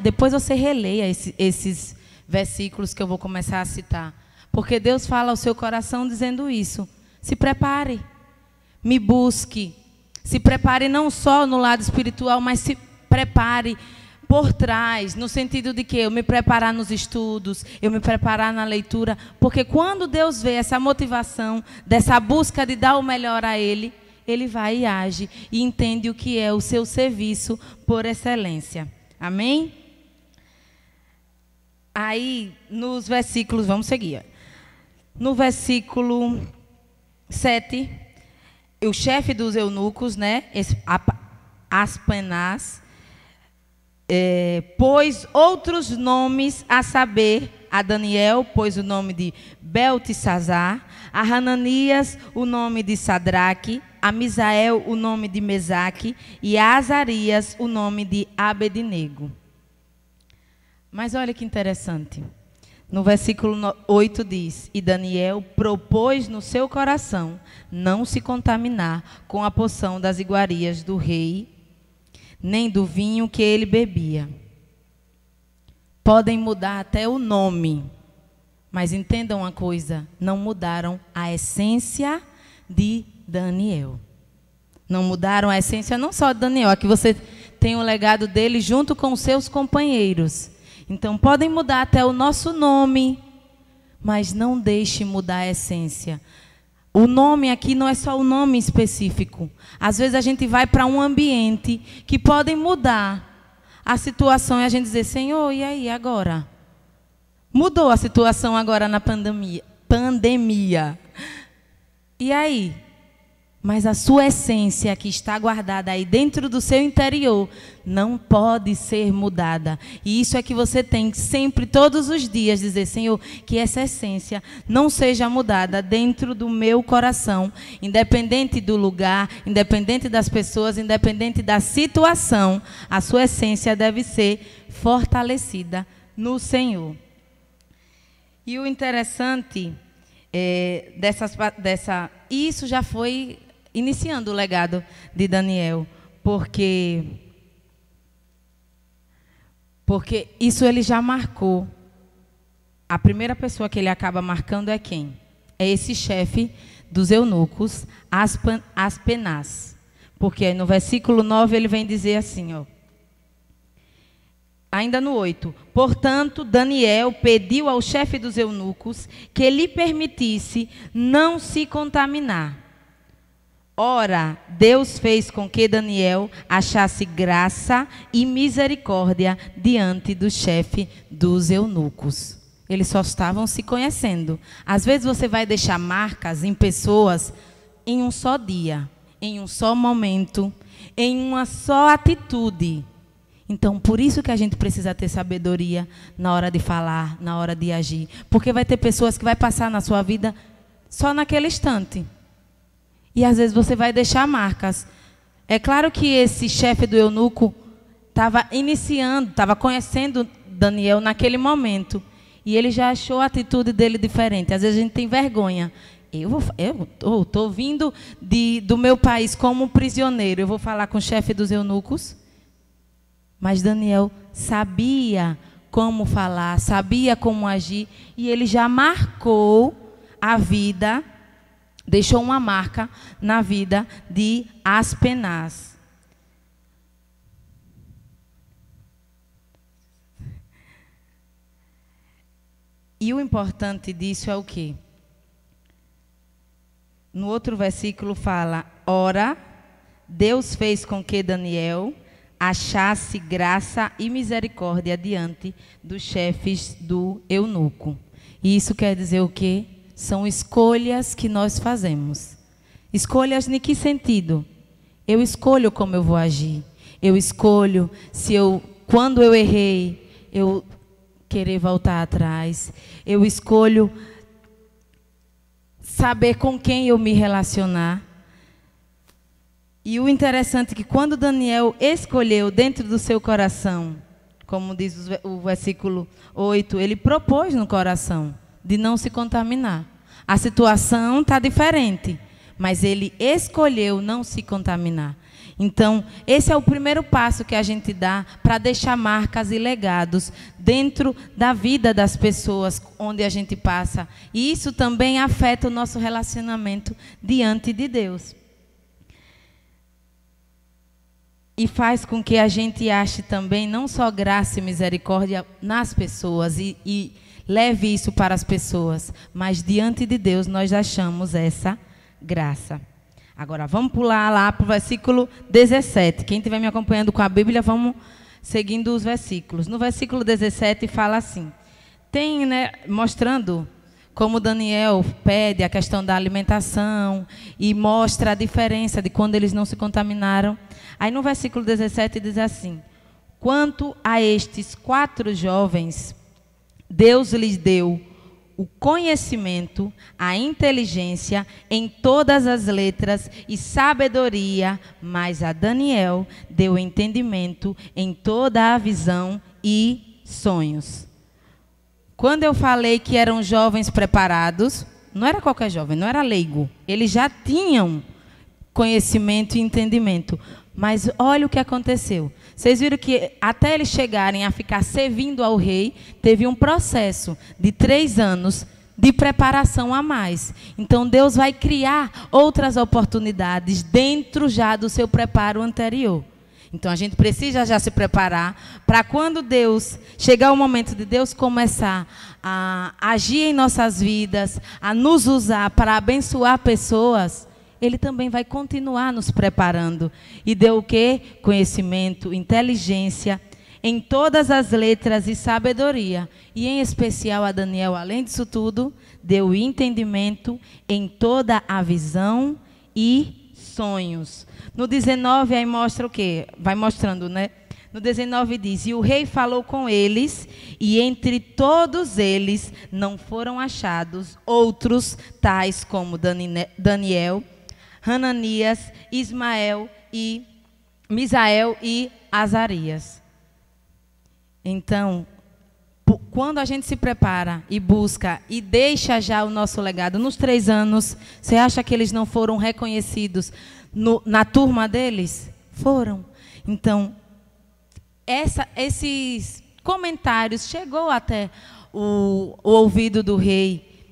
depois você releia esses versículos que eu vou começar a citar. Porque Deus fala ao seu coração dizendo isso. Se prepare, me busque. Se prepare não só no lado espiritual, mas se prepare por trás, no sentido de que eu me preparar nos estudos, eu me preparar na leitura, porque quando Deus vê essa motivação, dessa busca de dar o melhor a Ele, Ele vai e age e entende o que é o seu serviço por excelência. Amém? Aí, nos versículos, vamos seguir. No versículo 7, o chefe dos eunucos, né, Aspenaz, pôs outros nomes, a saber, a Daniel pôs o nome de Beltesazar, a Hananias o nome de Sadraque, a Misael o nome de Mesaque e a Azarias o nome de Abednego. Mas olha que interessante. No versículo 8 diz: e Daniel propôs no seu coração não se contaminar com a porção das iguarias do rei, nem do vinho que ele bebia. Podem mudar até o nome, mas entendam uma coisa: não mudaram a essência de Daniel. Não mudaram a essência não só de Daniel, aqui você tem o legado dele junto com os seus companheiros. Então podem mudar até o nosso nome, mas não deixe mudar a essência. O nome aqui não é só o nome específico. Às vezes a gente vai para um ambiente que podem mudar a situação e a gente dizer: Senhor, e aí agora? Mudou a situação agora na pandemia. E aí? Mas a sua essência que está guardada aí dentro do seu interior não pode ser mudada. E isso é que você tem que sempre, todos os dias, dizer: Senhor, que essa essência não seja mudada dentro do meu coração, independente do lugar, independente das pessoas, independente da situação, a sua essência deve ser fortalecida no Senhor. E o interessante isso já foi iniciando o legado de Daniel, porque isso ele já marcou. A primeira pessoa que ele acaba marcando é quem? É esse chefe dos eunucos, Aspenaz. Porque aí no versículo 9 ele vem dizer assim, ó. Ainda no 8. Portanto, Daniel pediu ao chefe dos eunucos que lhe permitisse não se contaminar. Ora, Deus fez com que Daniel achasse graça e misericórdia diante do chefe dos eunucos. Eles só estavam se conhecendo. Às vezes você vai deixar marcas em pessoas em um só dia, em um só momento, em uma só atitude. Então, por isso que a gente precisa ter sabedoria na hora de falar, na hora de agir. Porque vai ter pessoas que vai passar na sua vida só naquele instante. E às vezes você vai deixar marcas. É claro que esse chefe do eunuco estava iniciando, estava conhecendo Daniel naquele momento. E ele já achou a atitude dele diferente. Às vezes a gente tem vergonha. Eu estou vindo do meu país como prisioneiro. Eu vou falar com o chefe dos eunucos? Mas Daniel sabia como falar, sabia como agir. E ele já marcou a vida, deixou uma marca na vida de Aspenaz. E o importante disso é o quê? No outro versículo fala: ora, Deus fez com que Daniel achasse graça e misericórdia diante dos chefes do eunuco. E isso quer dizer o quê? São escolhas que nós fazemos. Escolhas em que sentido? Eu escolho como eu vou agir. Eu escolho quando eu errei, eu querer voltar atrás. Eu escolho saber com quem eu me relacionar. E o interessante é que quando Daniel escolheu dentro do seu coração, como diz o versículo 8, ele propôs no coração de não se contaminar. A situação está diferente, mas ele escolheu não se contaminar. Então, esse é o primeiro passo que a gente dá para deixar marcas e legados dentro da vida das pessoas onde a gente passa. E isso também afeta o nosso relacionamento diante de Deus. E faz com que a gente ache também não só graça e misericórdia nas pessoas e leve isso para as pessoas, mas diante de Deus nós achamos essa graça. Agora vamos pular lá para o versículo 17. Quem estiver me acompanhando com a Bíblia, vamos seguindo os versículos. No versículo 17 fala assim, mostrando como Daniel pede a questão da alimentação e mostra a diferença de quando eles não se contaminaram. Aí no versículo 17 diz assim, quanto a estes 4 jovens, Deus lhes deu o conhecimento, a inteligência em todas as letras e sabedoria, mas a Daniel deu entendimento em toda a visão e sonhos. Quando eu falei que eram jovens preparados, não era qualquer jovem, não era leigo. Eles já tinham conhecimento e entendimento. Mas olha o que aconteceu. Vocês viram que até eles chegarem a ficar servindo ao rei, teve um processo de 3 anos de preparação a mais. Então Deus vai criar outras oportunidades dentro já do seu preparo anterior. Então a gente precisa já se preparar para quando Deus, chegar o momento de Deus começar a agir em nossas vidas, a nos usar para abençoar pessoas, Ele também vai continuar nos preparando. E deu o quê? Conhecimento, inteligência, em todas as letras e sabedoria. E em especial a Daniel, além disso tudo, deu entendimento em toda a visão e sonhos. No 19 aí mostra o quê? Vai mostrando, né? No 19 diz, e o rei falou com eles, e entre todos eles não foram achados outros, tais como Daniel, Hananias, Ismael e Misael e Azarias. Então, quando a gente se prepara e busca e deixa já o nosso legado, nos 3 anos, você acha que eles não foram reconhecidos na turma deles? Foram. Então, esses comentários chegou até o ouvido do rei.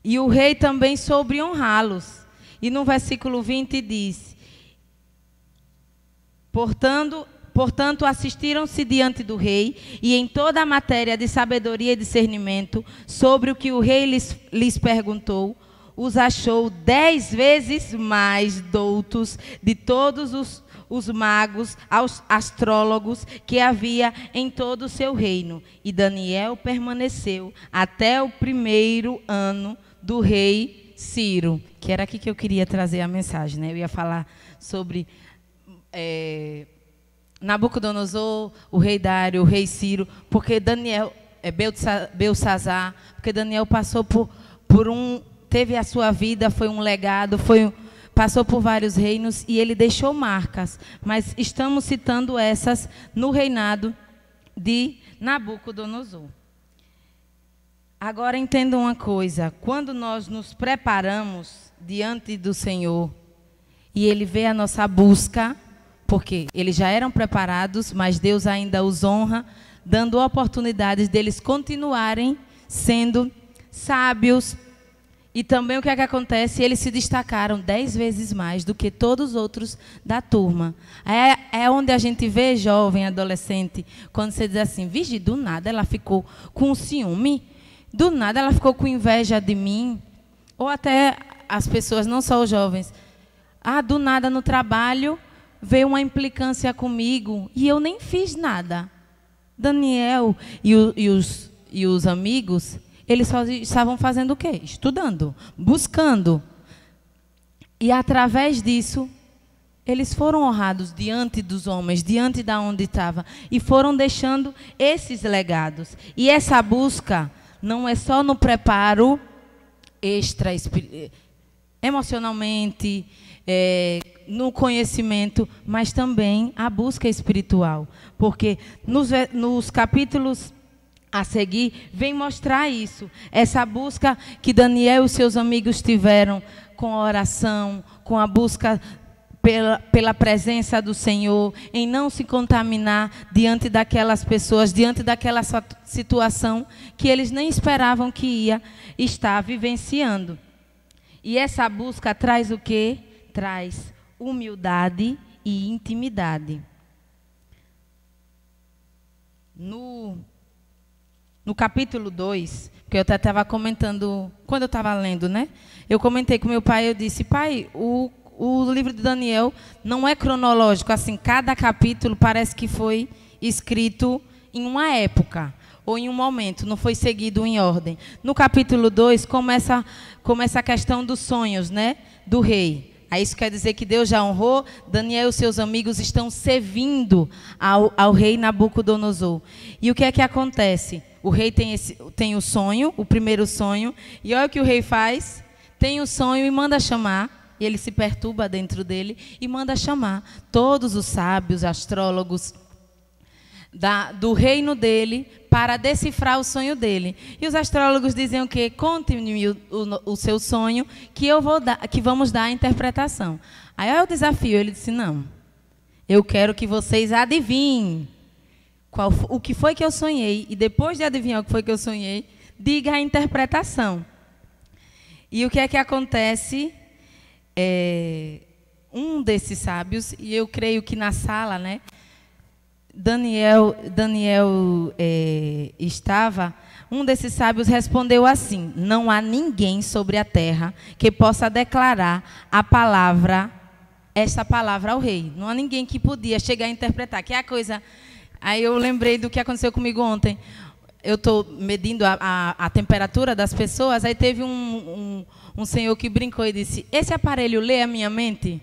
E o rei também soube honrá-los. E no versículo 20 diz, portanto assistiram-se diante do rei, e em toda a matéria de sabedoria e discernimento, sobre o que o rei lhes perguntou, os achou 10 vezes mais doutos de todos os magos, astrólogos que havia em todo o seu reino. E Daniel permaneceu até o 1º ano do rei Ciro, que era aqui que eu queria trazer a mensagem, né? Eu ia falar sobre Nabucodonosor, o rei Dário, o rei Ciro, porque Daniel, Belsazar, porque Daniel passou teve a sua vida, foi um legado, passou por vários reinos e ele deixou marcas, mas estamos citando essas no reinado de Nabucodonosor. Agora entenda uma coisa, quando nós nos preparamos diante do Senhor e Ele vê a nossa busca, porque eles já eram preparados, mas Deus ainda os honra, dando oportunidades deles continuarem sendo sábios. E também o que é que acontece? Eles se destacaram 10 vezes mais do que todos os outros da turma. É onde a gente vê jovem, adolescente, quando você diz assim, vigi, do nada ela ficou com ciúme, do nada ela ficou com inveja de mim. Ou até as pessoas, não só os jovens, do nada no trabalho veio uma implicância comigo e eu nem fiz nada. Daniel e os amigos, eles só estavam fazendo o quê? Estudando, buscando. E através disso, eles foram honrados diante dos homens, diante de onde estava, e foram deixando esses legados. E essa busca não é só no preparo emocionalmente, no conhecimento, mas também a busca espiritual. Porque nos capítulos a seguir, vem mostrar isso. Essa busca que Daniel e os seus amigos tiveram com a oração, com a busca pela presença do Senhor, em não se contaminar diante daquelas pessoas, diante daquela situação que eles nem esperavam que ia estar vivenciando. E essa busca traz o quê? Traz humildade e intimidade. No capítulo 2, que eu até estava comentando, quando eu estava lendo, né? Eu comentei com meu pai, eu disse, pai, o livro de Daniel não é cronológico, assim, cada capítulo parece que foi escrito em uma época, ou em um momento, não foi seguido em ordem. No capítulo 2, começa a questão dos sonhos, né? Do rei. Aí isso quer dizer que Deus já honrou, Daniel e os seus amigos estão servindo ao rei Nabucodonosor. E o que é que acontece? O rei tem o sonho, o primeiro sonho, e olha o que o rei faz, tem o sonho e manda chamar, e ele se perturba dentro dele, e manda chamar todos os sábios, astrólogos do reino dele, para decifrar o sonho dele. E os astrólogos dizem o quê? Conte-me o seu sonho, que vamos dar a interpretação. Aí olha o desafio, ele disse, não, eu quero que vocês adivinhem o que foi que eu sonhei, e depois de adivinhar o que foi que eu sonhei, diga a interpretação. E o que é que acontece? Um desses sábios, e eu creio que na sala, né, Daniel estava, um desses sábios respondeu assim, não há ninguém sobre a terra que possa declarar essa palavra ao rei. Não há ninguém que podia chegar a interpretar, que é a coisa... Aí eu lembrei do que aconteceu comigo ontem. Eu estou medindo a temperatura das pessoas, aí teve um senhor que brincou e disse, esse aparelho lê a minha mente?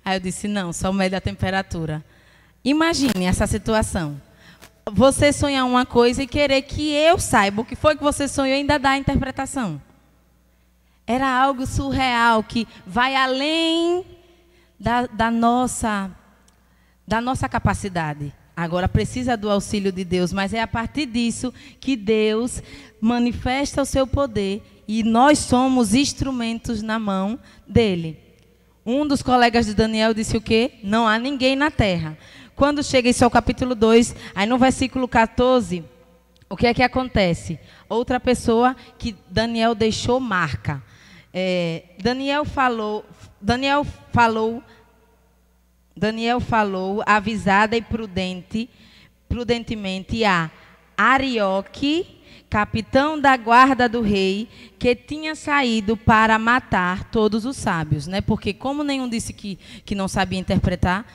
Aí eu disse, não, só mede a temperatura. Imagine essa situação. Você sonhar uma coisa e querer que eu saiba o que foi que você sonhou e ainda dar a interpretação. Era algo surreal, que vai além da nossa capacidade. Agora precisa do auxílio de Deus, mas é a partir disso que Deus manifesta o seu poder e nós somos instrumentos na mão dele. Um dos colegas de Daniel disse o quê? Não há ninguém na terra. Quando chega isso ao capítulo 2, aí no versículo 14, o que é que acontece? Outra pessoa que Daniel deixou marca. Daniel falou avisada e prudentemente a Arioque, capitão da guarda do rei, que tinha saído para matar todos os sábios, né? Porque como nenhum disse que não sabia interpretar,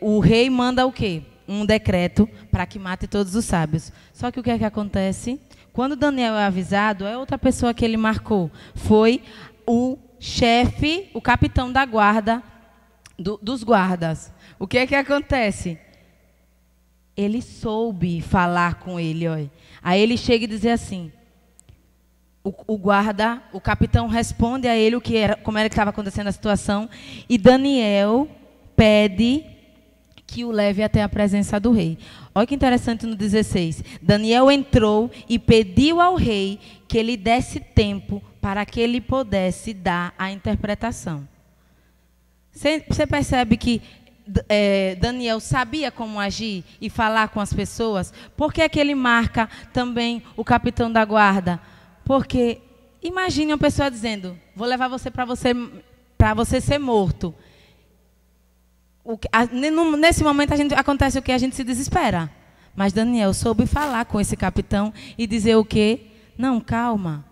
o rei manda o quê? Um decreto para que mate todos os sábios. Só que o que é que acontece? Quando Daniel é avisado, é outra pessoa que ele marcou. Foi o chefe, o capitão da guarda, dos guardas. O que é que acontece? Ele soube falar com ele, olha. Aí ele chega e diz assim, o capitão responde a ele como era que estava acontecendo a situação, e Daniel pede que o leve até a presença do rei. Olha que interessante no 16. Daniel entrou e pediu ao rei que ele desse tempo para que ele pudesse dar a interpretação. Você percebe que Daniel sabia como agir e falar com as pessoas? Por que é que ele marca também o capitão da guarda? Porque imagine uma pessoa dizendo, vou levar você para você ser morto. Nesse momento acontece o que? A gente se desespera. Mas Daniel soube falar com esse capitão e dizer o quê? Não, calma.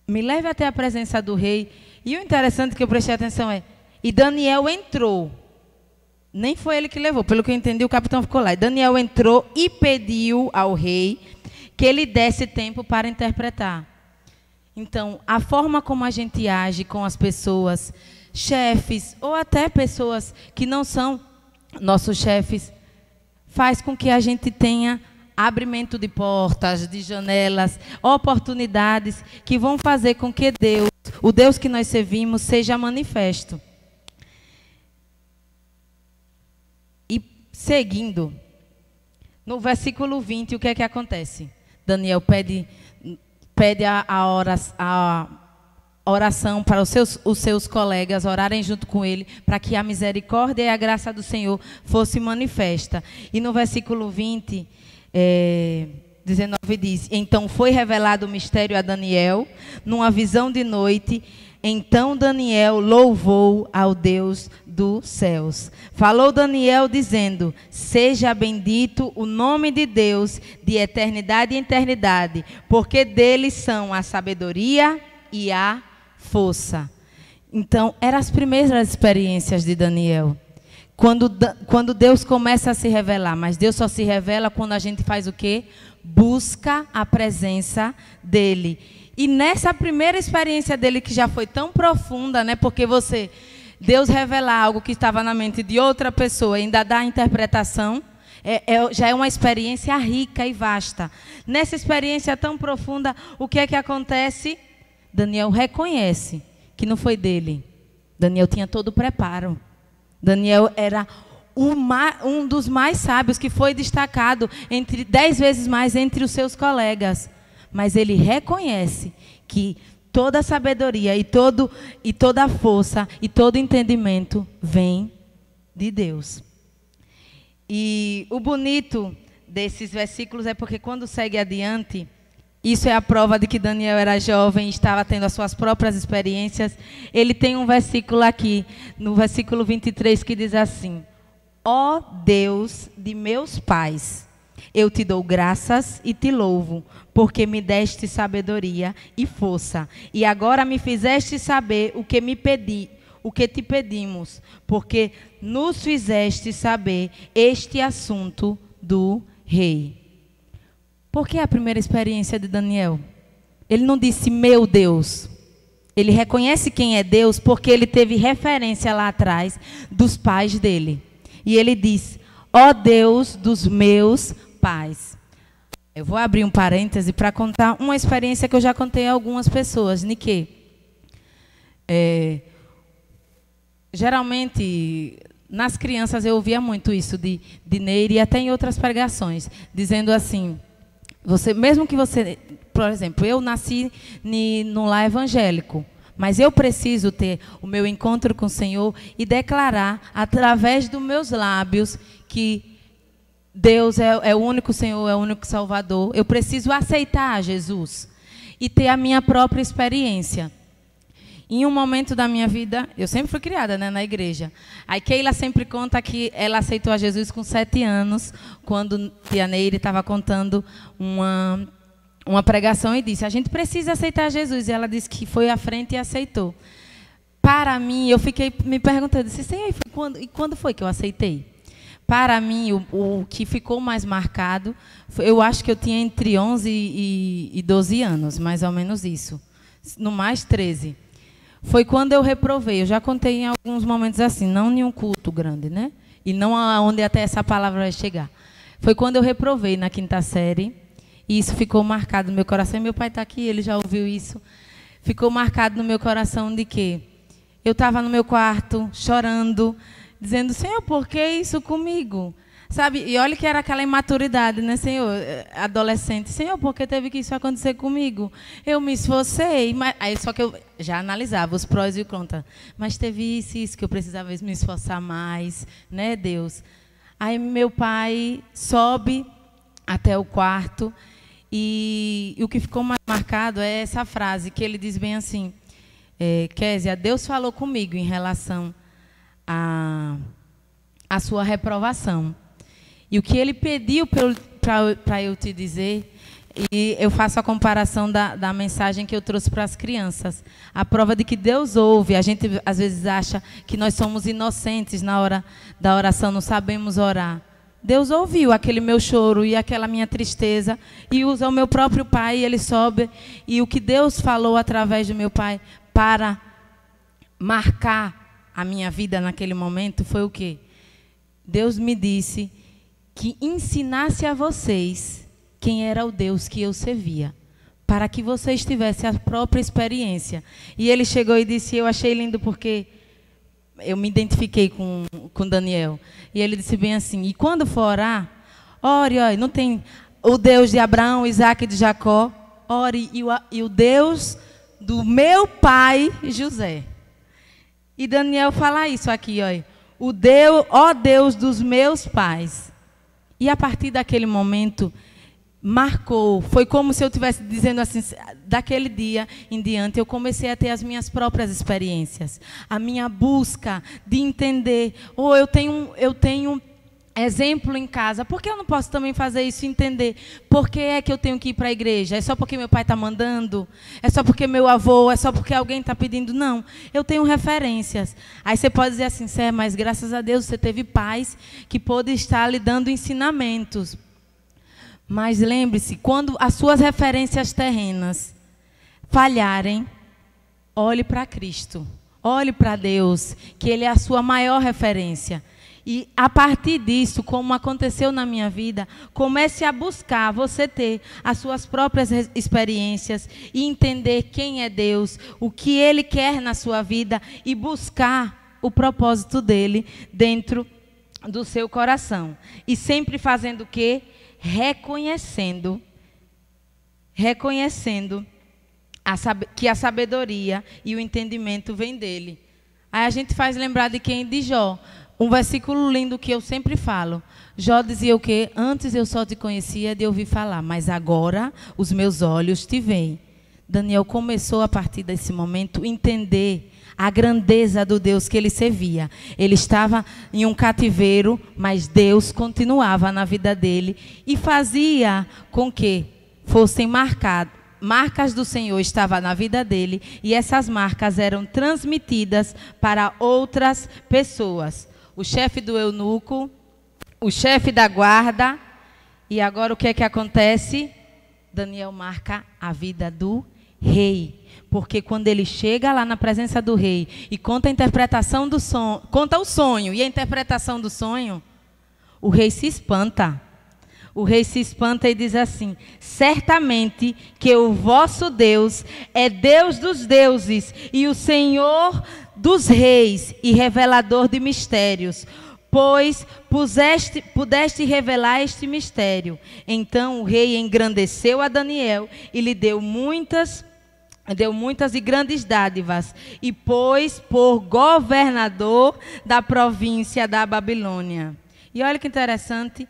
Me leve até a presença do rei. E o interessante que eu prestei atenção e Daniel entrou. Nem foi ele que levou. Pelo que eu entendi, o capitão ficou lá. E Daniel entrou e pediu ao rei que ele desse tempo para interpretar. Então, a forma como a gente age com as pessoas, chefes, ou até pessoas que não são nossos chefes, faz com que a gente tenha abrimento de portas, de janelas, oportunidades que vão fazer com que Deus o Deus que nós servimos, seja manifesto. E seguindo, no versículo 20, o que é que acontece? Daniel pede a oração para os seus colegas orarem junto com ele, para que a misericórdia e a graça do Senhor fosse manifesta. E no versículo 20, 19 diz: então foi revelado o mistério a Daniel, numa visão de noite. Então Daniel louvou ao Deus dos céus. Falou Daniel dizendo: seja bendito o nome de Deus de eternidade em eternidade, porque dele são a sabedoria e a força. Então, eram as primeiras experiências de Daniel. Quando Deus começa a se revelar, mas Deus só se revela quando a gente faz o quê? Busca a presença dele. E nessa primeira experiência dele, que já foi tão profunda, né? Porque Deus revelar algo que estava na mente de outra pessoa e ainda dá a interpretação, já é uma experiência rica e vasta. Nessa experiência tão profunda, o que é que acontece? Daniel reconhece que não foi dele. Daniel tinha todo o preparo. Daniel era um dos mais sábios, que foi destacado 10 vezes mais entre os seus colegas. Mas ele reconhece que toda a sabedoria e toda a força e todo entendimento vem de Deus. E o bonito desses versículos é porque quando segue adiante, isso é a prova de que Daniel era jovem e estava tendo as suas próprias experiências. Ele tem um versículo aqui, no versículo 23, que diz assim: ó Deus de meus pais, eu te dou graças e te louvo, porque me deste sabedoria e força. E agora me fizeste saber o que te pedimos, porque nos fizeste saber este assunto do rei. Por que a primeira experiência de Daniel? Ele não disse meu Deus. Ele reconhece quem é Deus porque ele teve referência lá atrás dos pais dele. E ele diz: ó Deus dos meus pais. Eu vou abrir um parêntese para contar uma experiência que eu já contei a algumas pessoas. De que geralmente nas crianças eu ouvia muito isso de Neire, e até em outras pregações, dizendo assim: mesmo que você, por exemplo, eu nasci num lar evangélico, mas eu preciso ter o meu encontro com o Senhor e declarar através dos meus lábios que Deus é o único Senhor, é o único Salvador. Eu preciso aceitar Jesus e ter a minha própria experiência. Em um momento da minha vida, eu sempre fui criada, né, na igreja. A Keila sempre conta que ela aceitou a Jesus com 7 anos, quando tia Neire estava contando uma pregação e disse: a gente precisa aceitar Jesus. E ela disse que foi à frente e aceitou. Para mim, eu fiquei me perguntando, Senhor, e quando foi que eu aceitei? Para mim, o que ficou mais marcado, eu acho que eu tinha entre 11 e 12 anos, mais ou menos isso. No mais 13. Foi quando eu reprovei. Eu já contei em alguns momentos assim, não em um culto grande, né? E não aonde até essa palavra vai chegar. Foi quando eu reprovei na 5ª série. E isso ficou marcado no meu coração. E meu pai está aqui, ele já ouviu isso. Ficou marcado no meu coração de que eu estava no meu quarto, chorando, dizendo: Senhor, por que isso comigo? Sabe? E olha que era aquela imaturidade, né, Senhor? Adolescente. Senhor, por que teve que isso acontecer comigo? Eu me esforcei. Aí, só que eu já analisava os prós e os contras. Mas teve isso que eu precisava me esforçar mais, né, Deus? Aí meu pai sobe até o quarto e o que ficou mais marcado é essa frase, que ele diz bem assim: Kézia, Deus falou comigo em relação à sua reprovação. E o que ele pediu para eu te dizer, e eu faço a comparação da mensagem que eu trouxe para as crianças. A prova de que Deus ouve. A gente às vezes acha que nós somos inocentes na hora da oração, não sabemos orar. Deus ouviu aquele meu choro e aquela minha tristeza e usa o meu próprio pai, e ele sobe. E o que Deus falou através do meu pai para marcar a minha vida naquele momento foi o quê? Deus me disse que ensinasse a vocês quem era o Deus que eu servia, para que vocês tivessem a própria experiência. E ele chegou e disse, eu achei lindo porque eu me identifiquei com Daniel. E ele disse bem assim, e quando for orar, ore, não tem o Deus de Abraão, Isaac e de Jacó, ore, e o Deus do meu pai José. E Daniel fala isso aqui, o Deus, ó Deus dos meus pais. E a partir daquele momento, marcou, foi como se eu estivesse dizendo assim, daquele dia em diante, eu comecei a ter as minhas próprias experiências, a minha busca de entender, eu tenho exemplo em casa, por que eu não posso também fazer isso e entender? Por que é que eu tenho que ir para a igreja? É só porque meu pai está mandando? É só porque meu avô? É só porque alguém está pedindo? Não, eu tenho referências. Aí você pode dizer assim, mas graças a Deus você teve pais que pôde estar lhe dando ensinamentos. Mas lembre-se, quando as suas referências terrenas falharem, olhe para Cristo, olhe para Deus, que Ele é a sua maior referência. E a partir disso, como aconteceu na minha vida, comece a buscar você ter as suas próprias experiências e entender quem é Deus, o que Ele quer na sua vida e buscar o propósito dEle dentro do seu coração. E sempre fazendo o quê? Reconhecendo que a sabedoria e o entendimento vem dEle. Aí a gente faz lembrar de quem? De Jó. Um versículo lindo que eu sempre falo. Jó dizia o quê? Antes eu só te conhecia de ouvir falar, mas agora os meus olhos te veem. Daniel começou a partir desse momento a entender a grandeza do Deus que ele servia. Ele estava em um cativeiro, mas Deus continuava na vida dele e fazia com que fossem marcas do Senhor estavam na vida dele e essas marcas eram transmitidas para outras pessoas. O chefe do eunuco, o chefe da guarda, e agora o que é que acontece? Daniel marca a vida do rei, porque quando ele chega lá na presença do rei e conta a interpretação do sonho, conta o sonho e a interpretação do sonho, o rei se espanta. O rei se espanta e diz assim: certamente que o vosso Deus é Deus dos deuses e o Senhor dos reis e revelador de mistérios, pois pudeste revelar este mistério. Então o rei engrandeceu a Daniel e lhe deu muitas e grandes dádivas, e pôs por governador da província da Babilônia. E olha que interessante,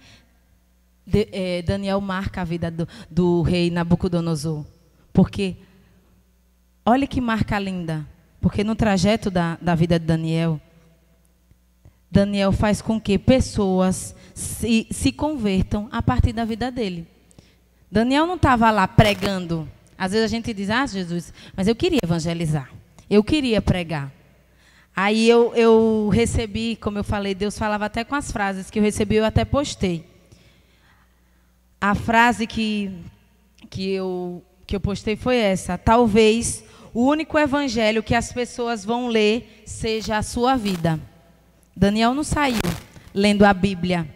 Daniel marca a vida do rei Nabucodonosor. Porque, olha que marca linda, porque no trajeto da vida de Daniel, Daniel faz com que pessoas se convertam a partir da vida dele. Daniel não estava lá pregando. Às vezes a gente diz, Jesus, mas eu queria evangelizar, eu queria pregar. Aí eu recebi, como eu falei, Deus falava até com as frases que eu recebi, eu até postei. A frase que eu postei foi essa: talvez o único evangelho que as pessoas vão ler seja a sua vida. Daniel não saiu lendo a Bíblia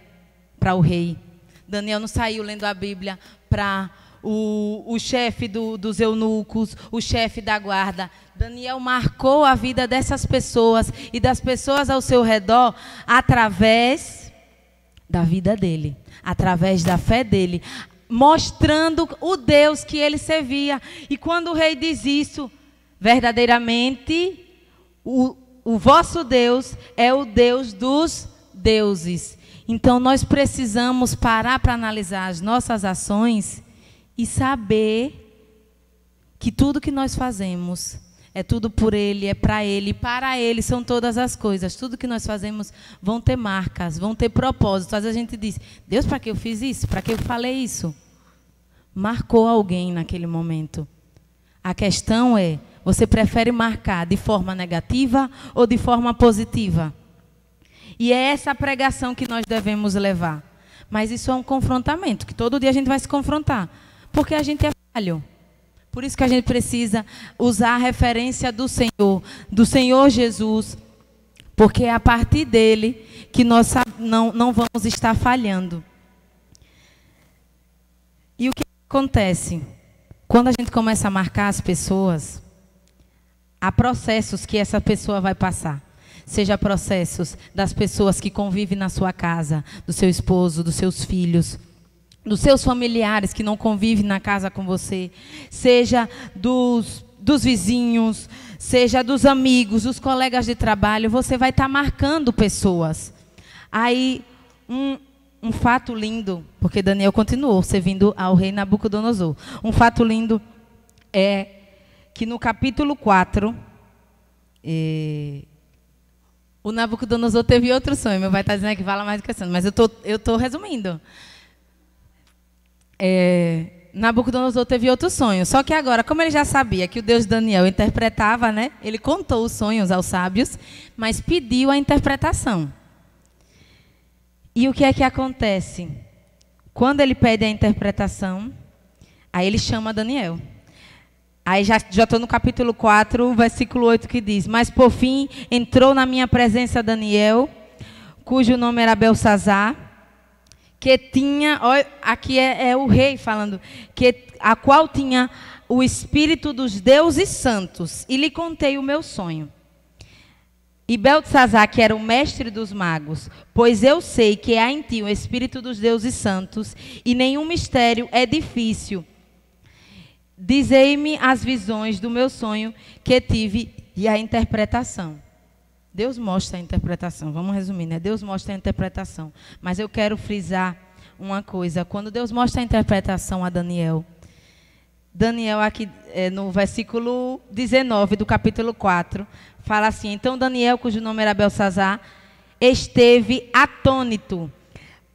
para o rei. Daniel não saiu lendo a Bíblia para o chefe dos eunucos, o chefe da guarda. Daniel marcou a vida dessas pessoas e das pessoas ao seu redor através da vida dele, através da fé dele, mostrando o Deus que ele servia. E quando o rei diz isso, verdadeiramente, o vosso Deus é o Deus dos deuses. Então nós precisamos parar para analisar as nossas ações e saber que tudo que nós fazemos é tudo por Ele, é para Ele, para Ele são todas as coisas. Tudo que nós fazemos vão ter marcas, vão ter propósito. Às vezes a gente diz, Deus, para que eu fiz isso? Para que eu falei isso? Marcou alguém naquele momento. A questão é, você prefere marcar de forma negativa ou de forma positiva? E é essa pregação que nós devemos levar. Mas isso é um confrontamento, que todo dia a gente vai se confrontar. Porque a gente é falho. Por isso que a gente precisa usar a referência do Senhor Jesus. Porque é a partir dele que nós não vamos estar falhando. E o que acontece? Quando a gente começa a marcar as pessoas, há processos que essa pessoa vai passar. Seja processos das pessoas que convivem na sua casa, do seu esposo, dos seus filhos, dos seus familiares que não convivem na casa com você, seja dos vizinhos, seja dos amigos, dos colegas de trabalho, você vai estar marcando pessoas. Aí, um fato lindo, porque Daniel continuou servindo ao rei Nabucodonosor. Um fato lindo é que no capítulo 4, o Nabucodonosor teve outro sonho. Meu pai está dizendo que fala mais do que sonho, mas eu estou resumindo. Nabucodonosor teve outro sonho. Só que agora, como ele já sabia que o Deus Daniel interpretava, né? Ele contou os sonhos aos sábios, mas pediu a interpretação. E o que é que acontece? Quando ele pede a interpretação, aí ele chama Daniel. Aí já estou no capítulo 4, versículo 8, que diz: mas por fim entrou na minha presença Daniel, cujo nome era Beltsazar, que tinha, aqui é o rei falando, a qual tinha o espírito dos deuses santos, e lhe contei o meu sonho. E Beltsazar, que era o mestre dos magos, pois eu sei que há em ti o espírito dos deuses santos, e nenhum mistério é difícil. Dizei-me as visões do meu sonho que tive e a interpretação. Deus mostra a interpretação, vamos resumir, né? Deus mostra a interpretação. Mas eu quero frisar uma coisa. Quando Deus mostra a interpretação a Daniel, aqui no versículo 19 do capítulo 4, fala assim: então Daniel, cujo nome era Beltsazar, esteve atônito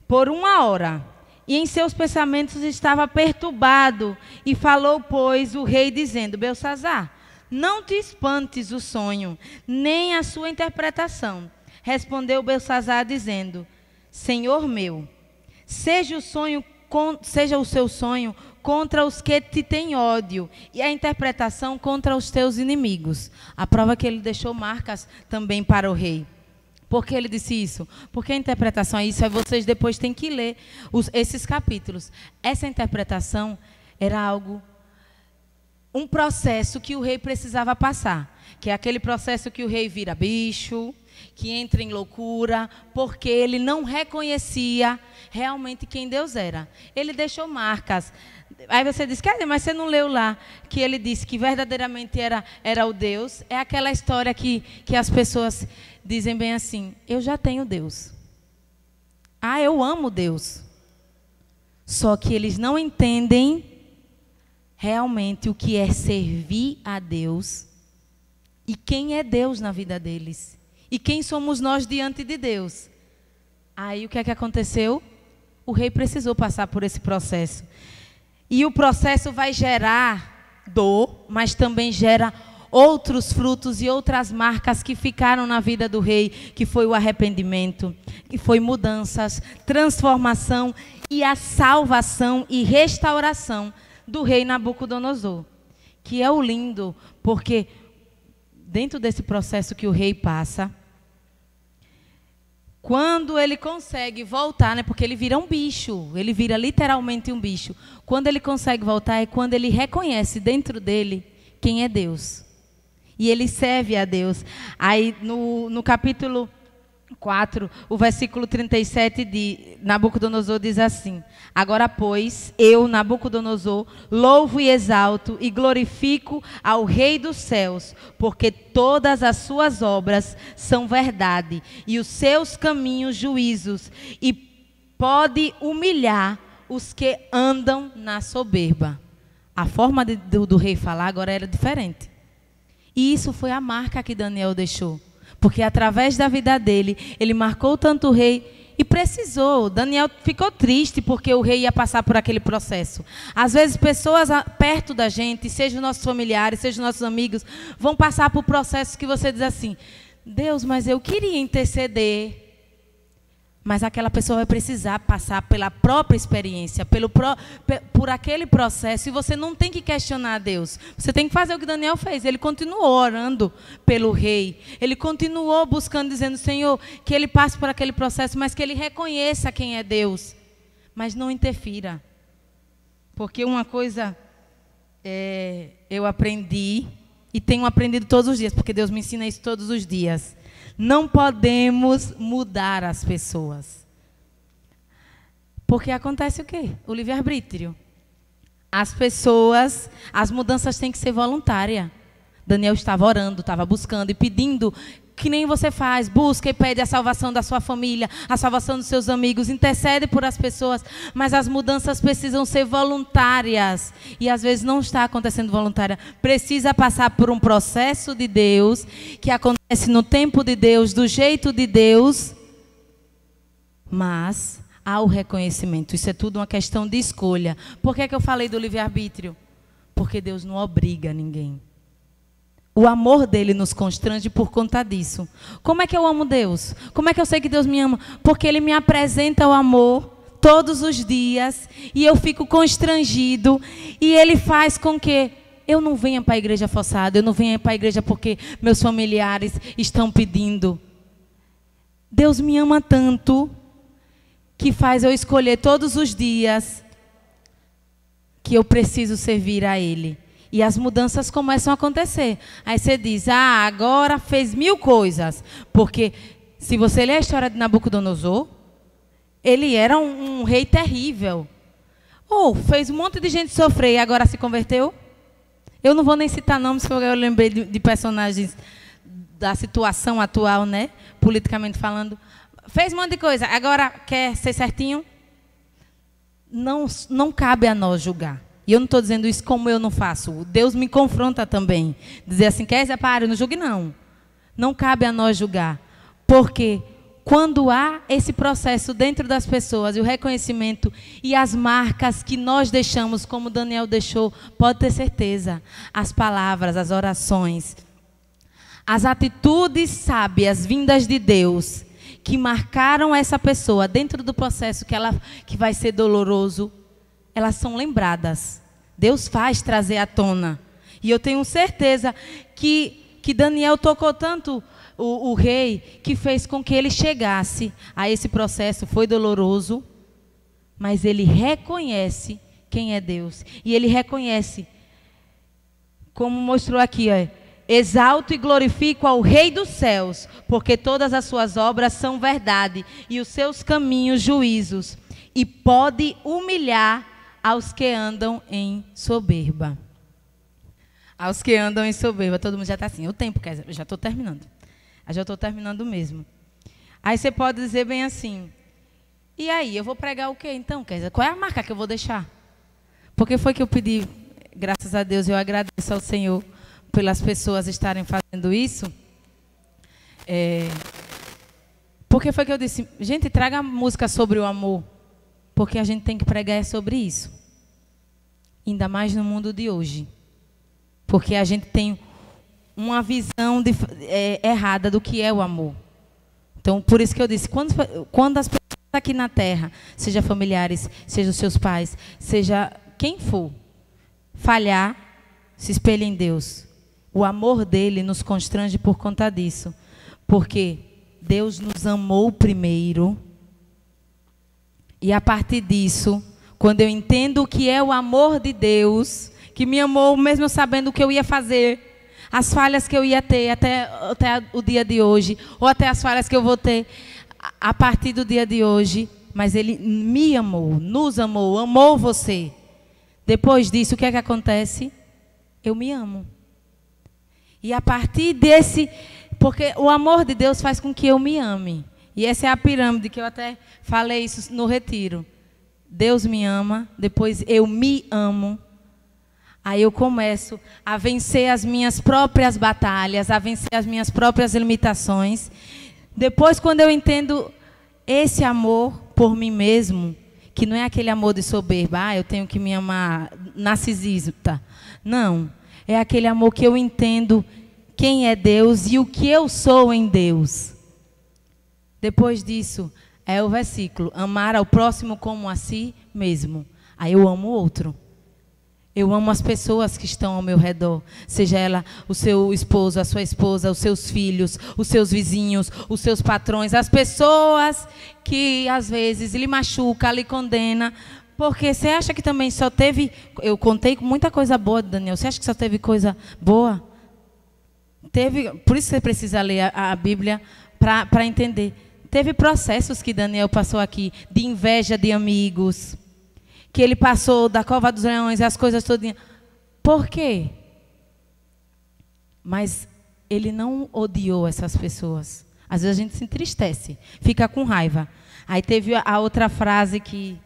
por 1 hora, e em seus pensamentos estava perturbado, e falou, pois, o rei, dizendo: Beltsazar, não te espantes o sonho, nem a sua interpretação. Respondeu Beltsazar, dizendo: Senhor meu, seja o seu sonho contra os que te têm ódio, e a interpretação contra os teus inimigos. A prova é que ele deixou marcas também para o rei. Por que ele disse isso? Porque a interpretação é isso, aí vocês depois têm que ler esses capítulos. Essa interpretação era um processo que o rei precisava passar, que é aquele processo que o rei vira bicho, que entra em loucura, porque ele não reconhecia realmente quem Deus era. Ele deixou marcas. Aí você diz, mas você não leu lá que ele disse que verdadeiramente era o Deus? É aquela história que as pessoas dizem bem assim: eu já tenho Deus. Eu amo Deus. Só que eles não entendem realmente o que é servir a Deus e quem é Deus na vida deles. E quem somos nós diante de Deus. Aí o que é que aconteceu? O rei precisou passar por esse processo. E o processo vai gerar dor, mas também gera outros frutos e outras marcas que ficaram na vida do rei, que foi o arrependimento, que foi mudanças, transformação e a salvação e restauração do rei Nabucodonosor. Que é o lindo, porque dentro desse processo que o rei passa, quando ele consegue voltar, né, porque ele vira um bicho, ele vira literalmente um bicho. Quando ele consegue voltar é quando ele reconhece dentro dele quem é Deus. E ele serve a Deus. Aí no capítulo 4, o versículo 37 de Nabucodonosor diz assim: agora, pois, eu, Nabucodonosor, louvo e exalto e glorifico ao Rei dos céus, porque todas as suas obras são verdade, e os seus caminhos juízos, e pode humilhar os que andam na soberba. A forma do rei falar agora era diferente. E isso foi a marca que Daniel deixou. Porque através da vida dele, ele marcou tanto o rei e precisou. Daniel ficou triste porque o rei ia passar por aquele processo. Às vezes pessoas perto da gente, sejam nossos familiares, sejam nossos amigos, vão passar por processos que você diz assim: Deus, mas eu queria interceder. Mas aquela pessoa vai precisar passar pela própria experiência, por aquele processo. E você não tem que questionar a Deus. Você tem que fazer o que Daniel fez. Ele continuou orando pelo rei. Ele continuou buscando, dizendo: Senhor, que ele passe por aquele processo, mas que ele reconheça quem é Deus. Mas não interfira. Porque uma coisa eu aprendi e tenho aprendido todos os dias, porque Deus me ensina isso todos os dias. Não podemos mudar as pessoas. Porque acontece o quê? O livre-arbítrio. As mudanças têm que ser voluntárias. Daniel estava orando, estava buscando e pedindo, que nem você faz, busca e pede a salvação da sua família, a salvação dos seus amigos, intercede por as pessoas, mas as mudanças precisam ser voluntárias. E às vezes não está acontecendo voluntária. Precisa passar por um processo de Deus, que acontece no tempo de Deus, do jeito de Deus, mas há o reconhecimento. Isso é tudo uma questão de escolha. Por que eu falei do livre-arbítrio? Porque Deus não obriga ninguém. O amor dele nos constrange por conta disso. Como é que eu amo Deus? Como é que eu sei que Deus me ama? Porque ele me apresenta o amor todos os dias e eu fico constrangido e ele faz com que eu não venha para a igreja forçada, eu não venha para a igreja porque meus familiares estão pedindo. Deus me ama tanto que faz eu escolher todos os dias que eu preciso servir a ele. E as mudanças começam a acontecer. Aí você diz, agora fez 1000 coisas. Porque se você ler a história de Nabucodonosor, ele era um rei terrível. Fez um monte de gente sofrer e agora se converteu. Eu não vou nem citar nomes, porque eu lembrei de personagens da situação atual, né? Politicamente falando. Fez um monte de coisa, agora quer ser certinho? Não cabe a nós julgar. E eu não estou dizendo isso como eu não faço. Deus me confronta também. Dizer assim, Kézia, para, não julgue não. Não cabe a nós julgar. Porque quando há esse processo dentro das pessoas, e o reconhecimento e as marcas que nós deixamos, como Daniel deixou, pode ter certeza. As palavras, as orações, as atitudes sábias vindas de Deus, que marcaram essa pessoa dentro do processo que vai ser doloroso, elas são lembradas. Deus faz trazer à tona. E eu tenho certeza que Daniel tocou tanto o rei, que fez com que ele chegasse a esse processo. Foi doloroso, mas ele reconhece quem é Deus. E ele reconhece, como mostrou aqui, exalto e glorifico ao Rei dos céus, porque todas as suas obras são verdade, e os seus caminhos juízos. E pode humilhar aos que andam em soberba. Aos que andam em soberba. Todo mundo já está assim. O tempo, eu já estou terminando. Eu já estou terminando mesmo. Aí você pode dizer bem assim, e aí, eu vou pregar o quê então, Kézia? Qual é a marca que eu vou deixar? Porque foi que eu pedi, graças a Deus, eu agradeço ao Senhor pelas pessoas estarem fazendo isso. Porque foi que eu disse, gente, traga música sobre o amor. Porque a gente tem que pregar sobre isso. Ainda mais no mundo de hoje. Porque a gente tem uma visão errada do que é o amor. Então, por isso que eu disse, quando as pessoas aqui na terra, seja familiares, seja os seus pais, seja quem for, falhar, se espelhe em Deus. O amor dele nos constrange por conta disso. Porque Deus nos amou primeiro. E a partir disso, quando eu entendo o que é o amor de Deus, que me amou mesmo sabendo o que eu ia fazer, as falhas que eu ia ter até o dia de hoje, ou até as falhas que eu vou ter a partir do dia de hoje, mas Ele me amou, nos amou, amou você. Depois disso, o que é que acontece? Eu me amo. E a partir desse, porque o amor de Deus faz com que eu me ame. E essa é a pirâmide, que eu até falei isso no retiro. Deus me ama, depois eu me amo. Aí eu começo a vencer as minhas próprias batalhas, a vencer as minhas próprias limitações. Depois, quando eu entendo esse amor por mim mesmo, que não é aquele amor de soberba, eu tenho que me amar narcisista. Não, é aquele amor que eu entendo quem é Deus e o que eu sou em Deus. Depois disso, é o versículo, amar ao próximo como a si mesmo. Aí eu amo o outro. Eu amo as pessoas que estão ao meu redor. Seja ela o seu esposo, a sua esposa, os seus filhos, os seus vizinhos, os seus patrões. As pessoas que às vezes lhe machucam, lhe condenam. Porque você acha que também só teve... Eu contei muita coisa boa, Daniel. Você acha que só teve coisa boa? Teve, por isso você precisa ler a Bíblia para entender. Teve processos que Daniel passou aqui, de inveja de amigos, que ele passou da cova dos leões, as coisas todas. Por quê? Mas ele não odiou essas pessoas. Às vezes a gente se entristece, fica com raiva. Aí teve a outra frase que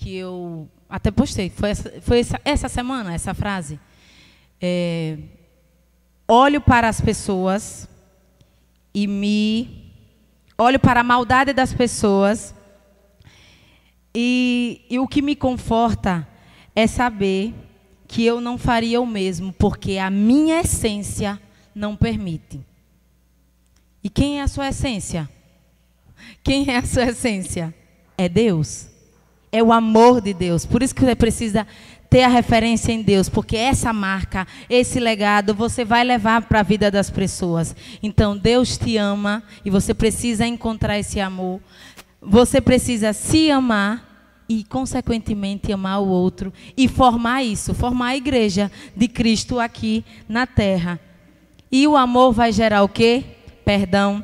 eu até postei, foi essa semana, essa frase. Olho para as pessoas olho para a maldade das pessoas e o que me conforta é saber que eu não faria o mesmo, porque a minha essência não permite. E quem é a sua essência? Quem é a sua essência? É Deus. É o amor de Deus. Por isso que você precisa ter a referência em Deus, porque essa marca, esse legado, você vai levar para a vida das pessoas. Então, Deus te ama e você precisa encontrar esse amor. Você precisa se amar e, consequentemente, amar o outro e formar isso, formar a igreja de Cristo aqui na terra. E o amor vai gerar o quê? Perdão,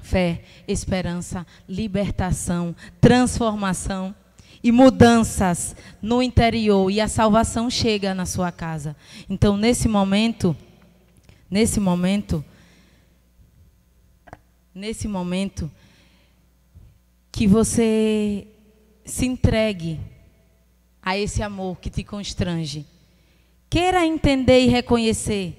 fé, esperança, libertação, transformação e mudanças no interior, e a salvação chega na sua casa. Então, nesse momento, que você se entregue a esse amor que te constrange. Queira entender e reconhecer.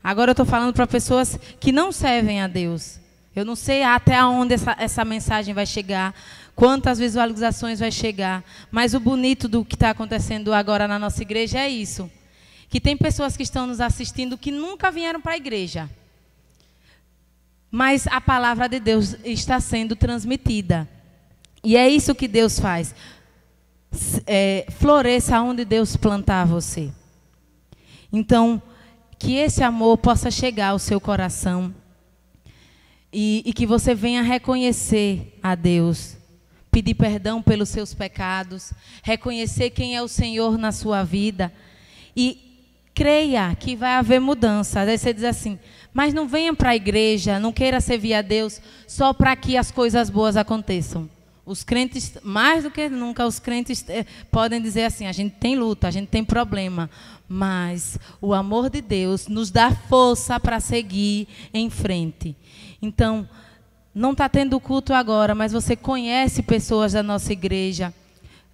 Agora eu estou falando para pessoas que não servem a Deus. Eu não sei até onde essa mensagem vai chegar, quantas visualizações vai chegar. Mas o bonito do que está acontecendo agora na nossa igreja é isso. Que tem pessoas que estão nos assistindo que nunca vieram para a igreja. Mas a palavra de Deus está sendo transmitida. E é isso que Deus faz. Floresça onde Deus plantar você. Então, que esse amor possa chegar ao seu coração. E que você venha reconhecer a Deus. Pedir perdão pelos seus pecados. Reconhecer quem é o Senhor na sua vida. E creia que vai haver mudança. Aí você diz assim, mas não venha para a igreja, não queira servir a Deus só para que as coisas boas aconteçam. Os crentes, mais do que nunca, os crentes podem dizer assim, a gente tem luta, a gente tem problema, mas o amor de Deus nos dá força para seguir em frente. Então, não está tendo culto agora, mas você conhece pessoas da nossa igreja,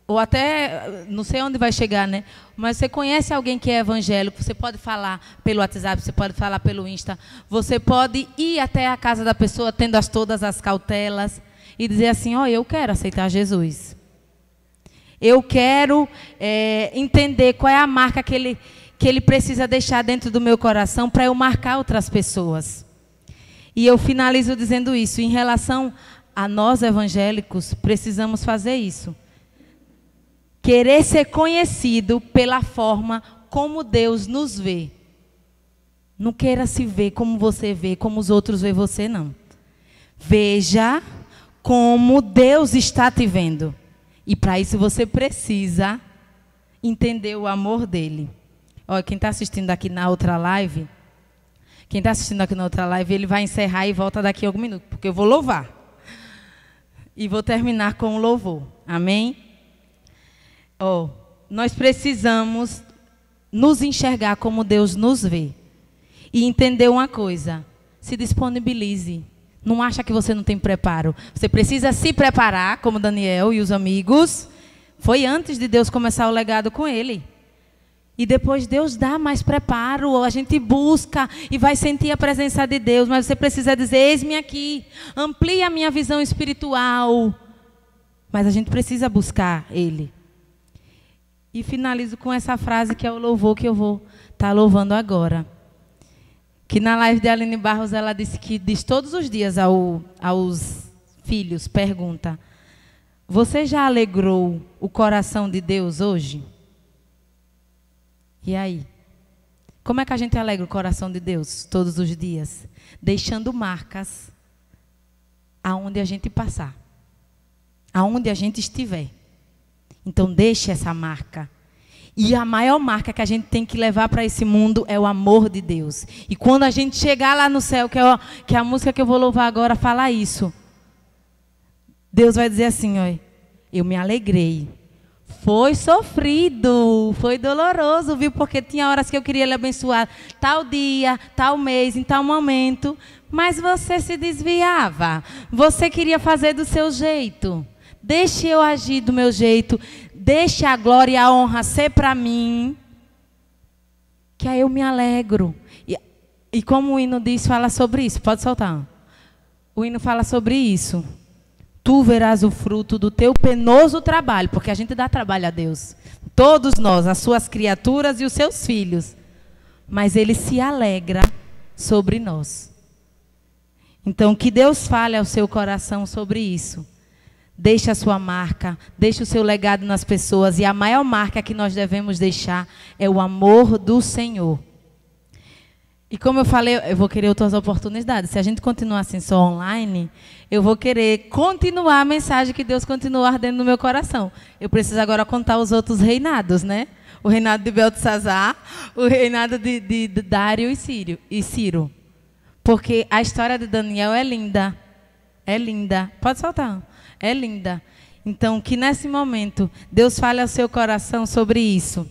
ou até, não sei onde vai chegar, né? Mas você conhece alguém que é evangélico, você pode falar pelo WhatsApp, você pode falar pelo Insta, você pode ir até a casa da pessoa, tendo todas as cautelas, e dizer assim, eu quero aceitar Jesus. Eu quero entender qual é a marca que ele precisa deixar dentro do meu coração para eu marcar outras pessoas. E eu finalizo dizendo isso. Em relação a nós evangélicos, precisamos fazer isso. Querer ser conhecido pela forma como Deus nos vê. Não queira se ver como você vê, como os outros veem você, não. Veja como Deus está te vendo. E para isso você precisa entender o amor dele. Olha, quem está assistindo aqui na outra live, ele vai encerrar e volta daqui a algum minuto, porque eu vou louvar. E vou terminar com o louvor. Amém? Nós precisamos nos enxergar como Deus nos vê. E entender uma coisa. Se disponibilize. Não acha que você não tem preparo. Você precisa se preparar, como Daniel e os amigos. Foi antes de Deus começar o legado com ele. E depois Deus dá mais preparo. A gente busca e vai sentir a presença de Deus. Mas você precisa dizer, eis-me aqui. Amplie a minha visão espiritual. Mas a gente precisa buscar ele. E finalizo com essa frase que é o louvor que eu vou estar louvando agora. Que na live de Aline Barros ela disse que diz todos os dias aos filhos, pergunta, você já alegrou o coração de Deus hoje? E aí? Como é que a gente alegra o coração de Deus todos os dias? Deixando marcas aonde a gente passar, aonde a gente estiver. Então deixe essa marca. E a maior marca que a gente tem que levar para esse mundo é o amor de Deus. E quando a gente chegar lá no céu, que é a música que eu vou louvar agora fala isso, Deus vai dizer assim, ó, eu me alegrei. Foi sofrido, foi doloroso, viu? Porque tinha horas que eu queria lhe abençoar tal dia, tal mês, em tal momento, mas você se desviava. Você queria fazer do seu jeito. Deixe eu agir do meu jeito. Deixe a glória e a honra ser para mim, que aí eu me alegro. E como o hino diz, fala sobre isso. Pode soltar. O hino fala sobre isso. Tu verás o fruto do teu penoso trabalho, porque a gente dá trabalho a Deus. Todos nós, as suas criaturas e os seus filhos. Mas Ele se alegra sobre nós. Então, que Deus fale ao seu coração sobre isso. Deixe a sua marca, deixe o seu legado nas pessoas. E a maior marca que nós devemos deixar é o amor do Senhor. E como eu falei, eu vou querer outras oportunidades. Se a gente continuar assim só online, eu vou querer continuar a mensagem que Deus continua ardendo no meu coração. Eu preciso agora contar os outros reinados, né? O reinado de Beltesazar, o reinado de Dário e Ciro. Porque a história de Daniel é linda. É linda. Pode soltar. É linda. Então, que nesse momento, Deus fale ao seu coração sobre isso.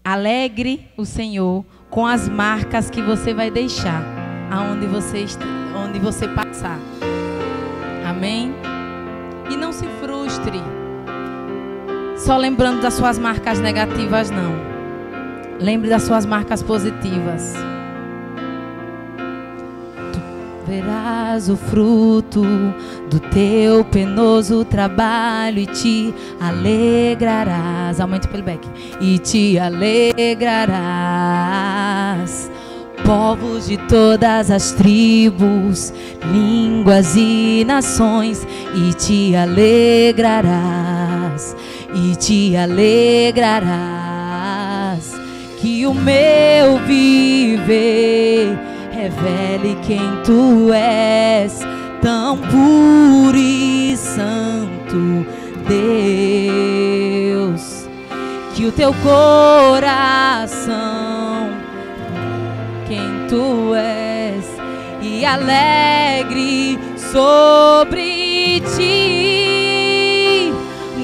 Alegre o Senhor com as marcas que você vai deixar, onde você passar. Amém? E não se frustre. Só lembrando das suas marcas negativas, não. Lembre das suas marcas positivas. Verás o fruto do teu penoso trabalho e te alegrarás. Aumente o playback. E te alegrarás. Povos de todas as tribos, línguas e nações, e te alegrarás. E te alegrarás. Que o meu viver revele quem tu és, tão puro e santo Deus. Que o teu coração, quem tu és, e alegre sobre ti.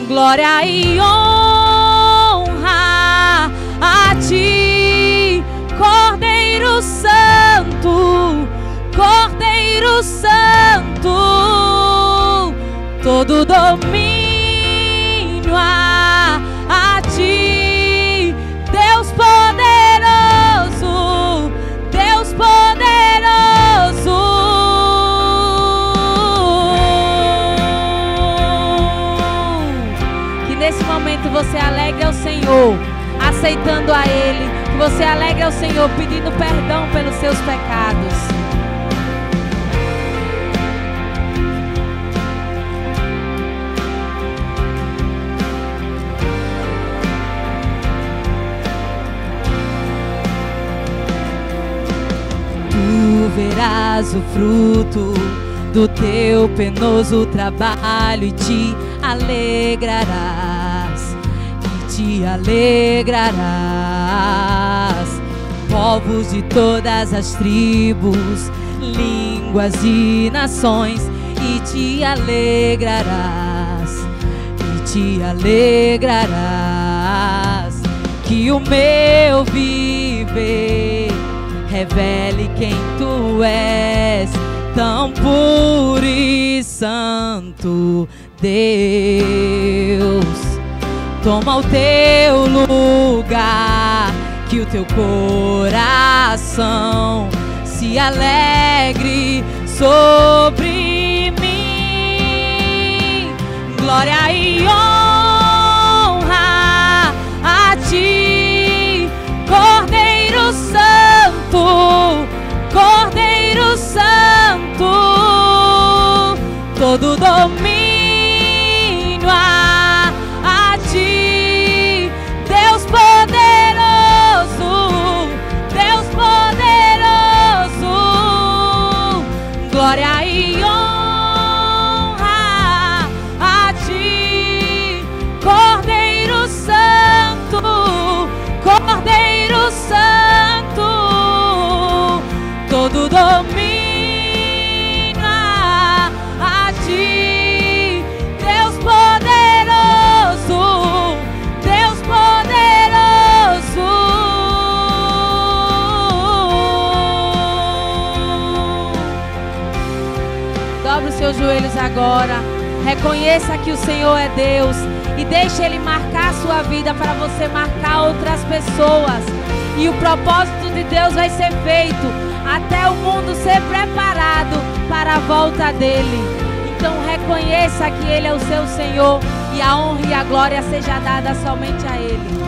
Glória e honra a ti, Cordeiro Santo, Cordeiro Santo, todo domínio a ti, Deus poderoso, Deus poderoso. Que nesse momento você alegre ao Senhor, aceitando a Ele. Que você alegre ao Senhor, pedindo perdão pelos seus pecados. Tu verás o fruto do teu penoso trabalho e te alegrarás. Te alegrarás. Povos de todas as tribos, línguas e nações, e te alegrarás. E te alegrarás. Que o meu viver revele quem tu és, tão puro e santo Deus. Toma o teu lugar, que o teu coração se alegre sobre mim. Glória e honra a ti, Cordeiro Santo, Cordeiro Santo, todo domínio a ti, Deus poderoso, Deus poderoso. Glória e honra a ti, Cordeiro sobre os seus joelhos agora. Reconheça que o Senhor é Deus e deixe Ele marcar a sua vida para você marcar outras pessoas. E o propósito de Deus vai ser feito até o mundo ser preparado para a volta dEle. Então reconheça que Ele é o seu Senhor e a honra e a glória seja dada somente a Ele.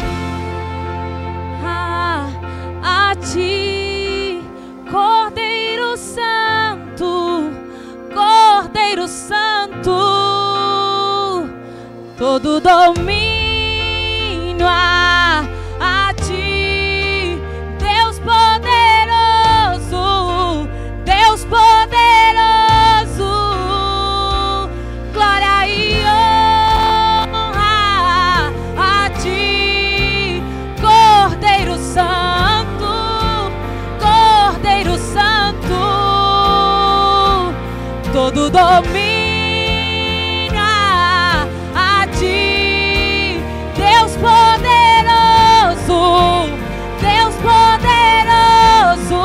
A Ti, Cordeiro Santo, Cordeiro Santo, todo domínio a Ti, Deus poderoso, Deus poderoso, glória e honra a Ti, Cordeiro Santo, Cordeiro Santo, todo domínio a Ti, Deus poderoso, Deus poderoso,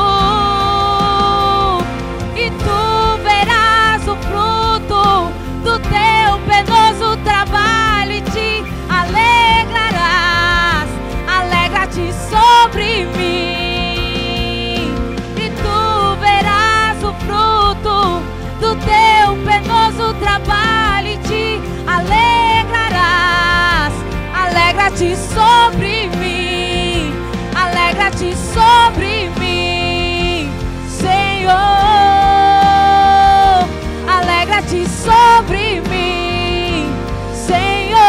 e Tu verás o fruto do Teu penoso trabalho e Te alegrarás, alegra-te sobre mim, e Tu verás o fruto do Teu penoso trabalho e Te alegrarás, alegra-te sobre mim, alegra-te sobre mim, Senhor, alegra-te sobre mim, Senhor,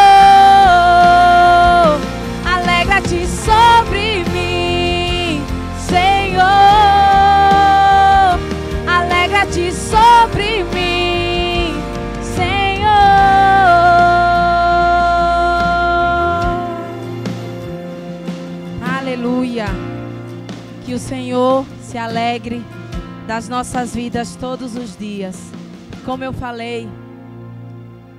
alegra-te sobre mim, Senhor, alegra-te sobre mim, Senhor. Aleluia. Que o Senhor se alegre das nossas vidas todos os dias. Como eu falei,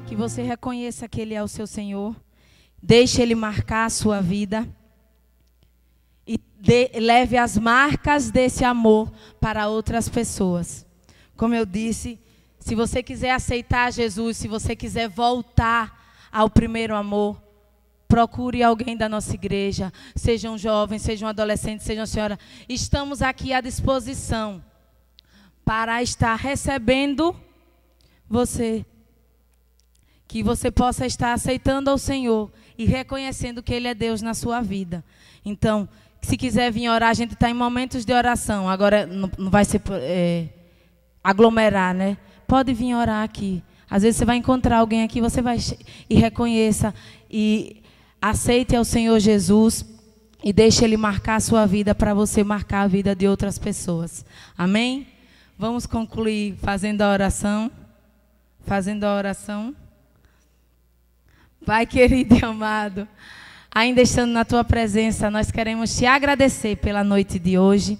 que você reconheça que Ele é o seu Senhor, deixe Ele marcar a sua vida e leve as marcas desse amor para outras pessoas. Como eu disse, se você quiser aceitar Jesus, se você quiser voltar ao primeiro amor, procure alguém da nossa igreja, seja um jovem, seja um adolescente, seja uma senhora. Estamos aqui à disposição para estar recebendo você. Que você possa estar aceitando ao Senhor e reconhecendo que Ele é Deus na sua vida. Então, se quiser vir orar, a gente está em momentos de oração. Agora não vai ser aglomerar, né? Pode vir orar aqui. Às vezes você vai encontrar alguém aqui, você vai e reconheça e aceite ao Senhor Jesus e deixe Ele marcar a sua vida para você marcar a vida de outras pessoas. Amém? Vamos concluir fazendo a oração. Fazendo a oração. Pai querido e amado, ainda estando na Tua presença, nós queremos Te agradecer pela noite de hoje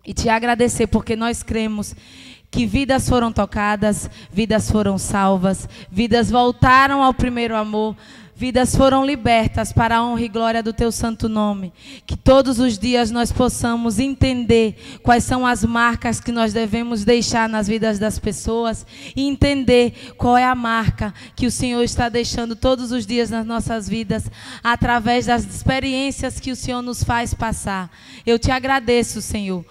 e Te agradecer porque nós cremos que vidas foram tocadas, vidas foram salvas, vidas voltaram ao primeiro amor, vidas foram libertas para a honra e glória do Teu santo nome. Que todos os dias nós possamos entender quais são as marcas que nós devemos deixar nas vidas das pessoas e entender qual é a marca que o Senhor está deixando todos os dias nas nossas vidas através das experiências que o Senhor nos faz passar. Eu Te agradeço, Senhor,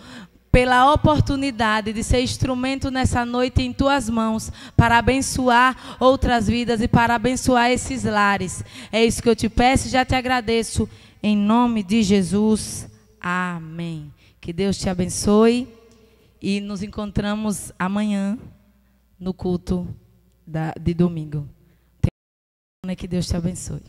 pela oportunidade de ser instrumento nessa noite em Tuas mãos para abençoar outras vidas e para abençoar esses lares. É isso que eu Te peço e já Te agradeço. Em nome de Jesus. Amém. Que Deus te abençoe e nos encontramos amanhã no culto de domingo. Que Deus te abençoe.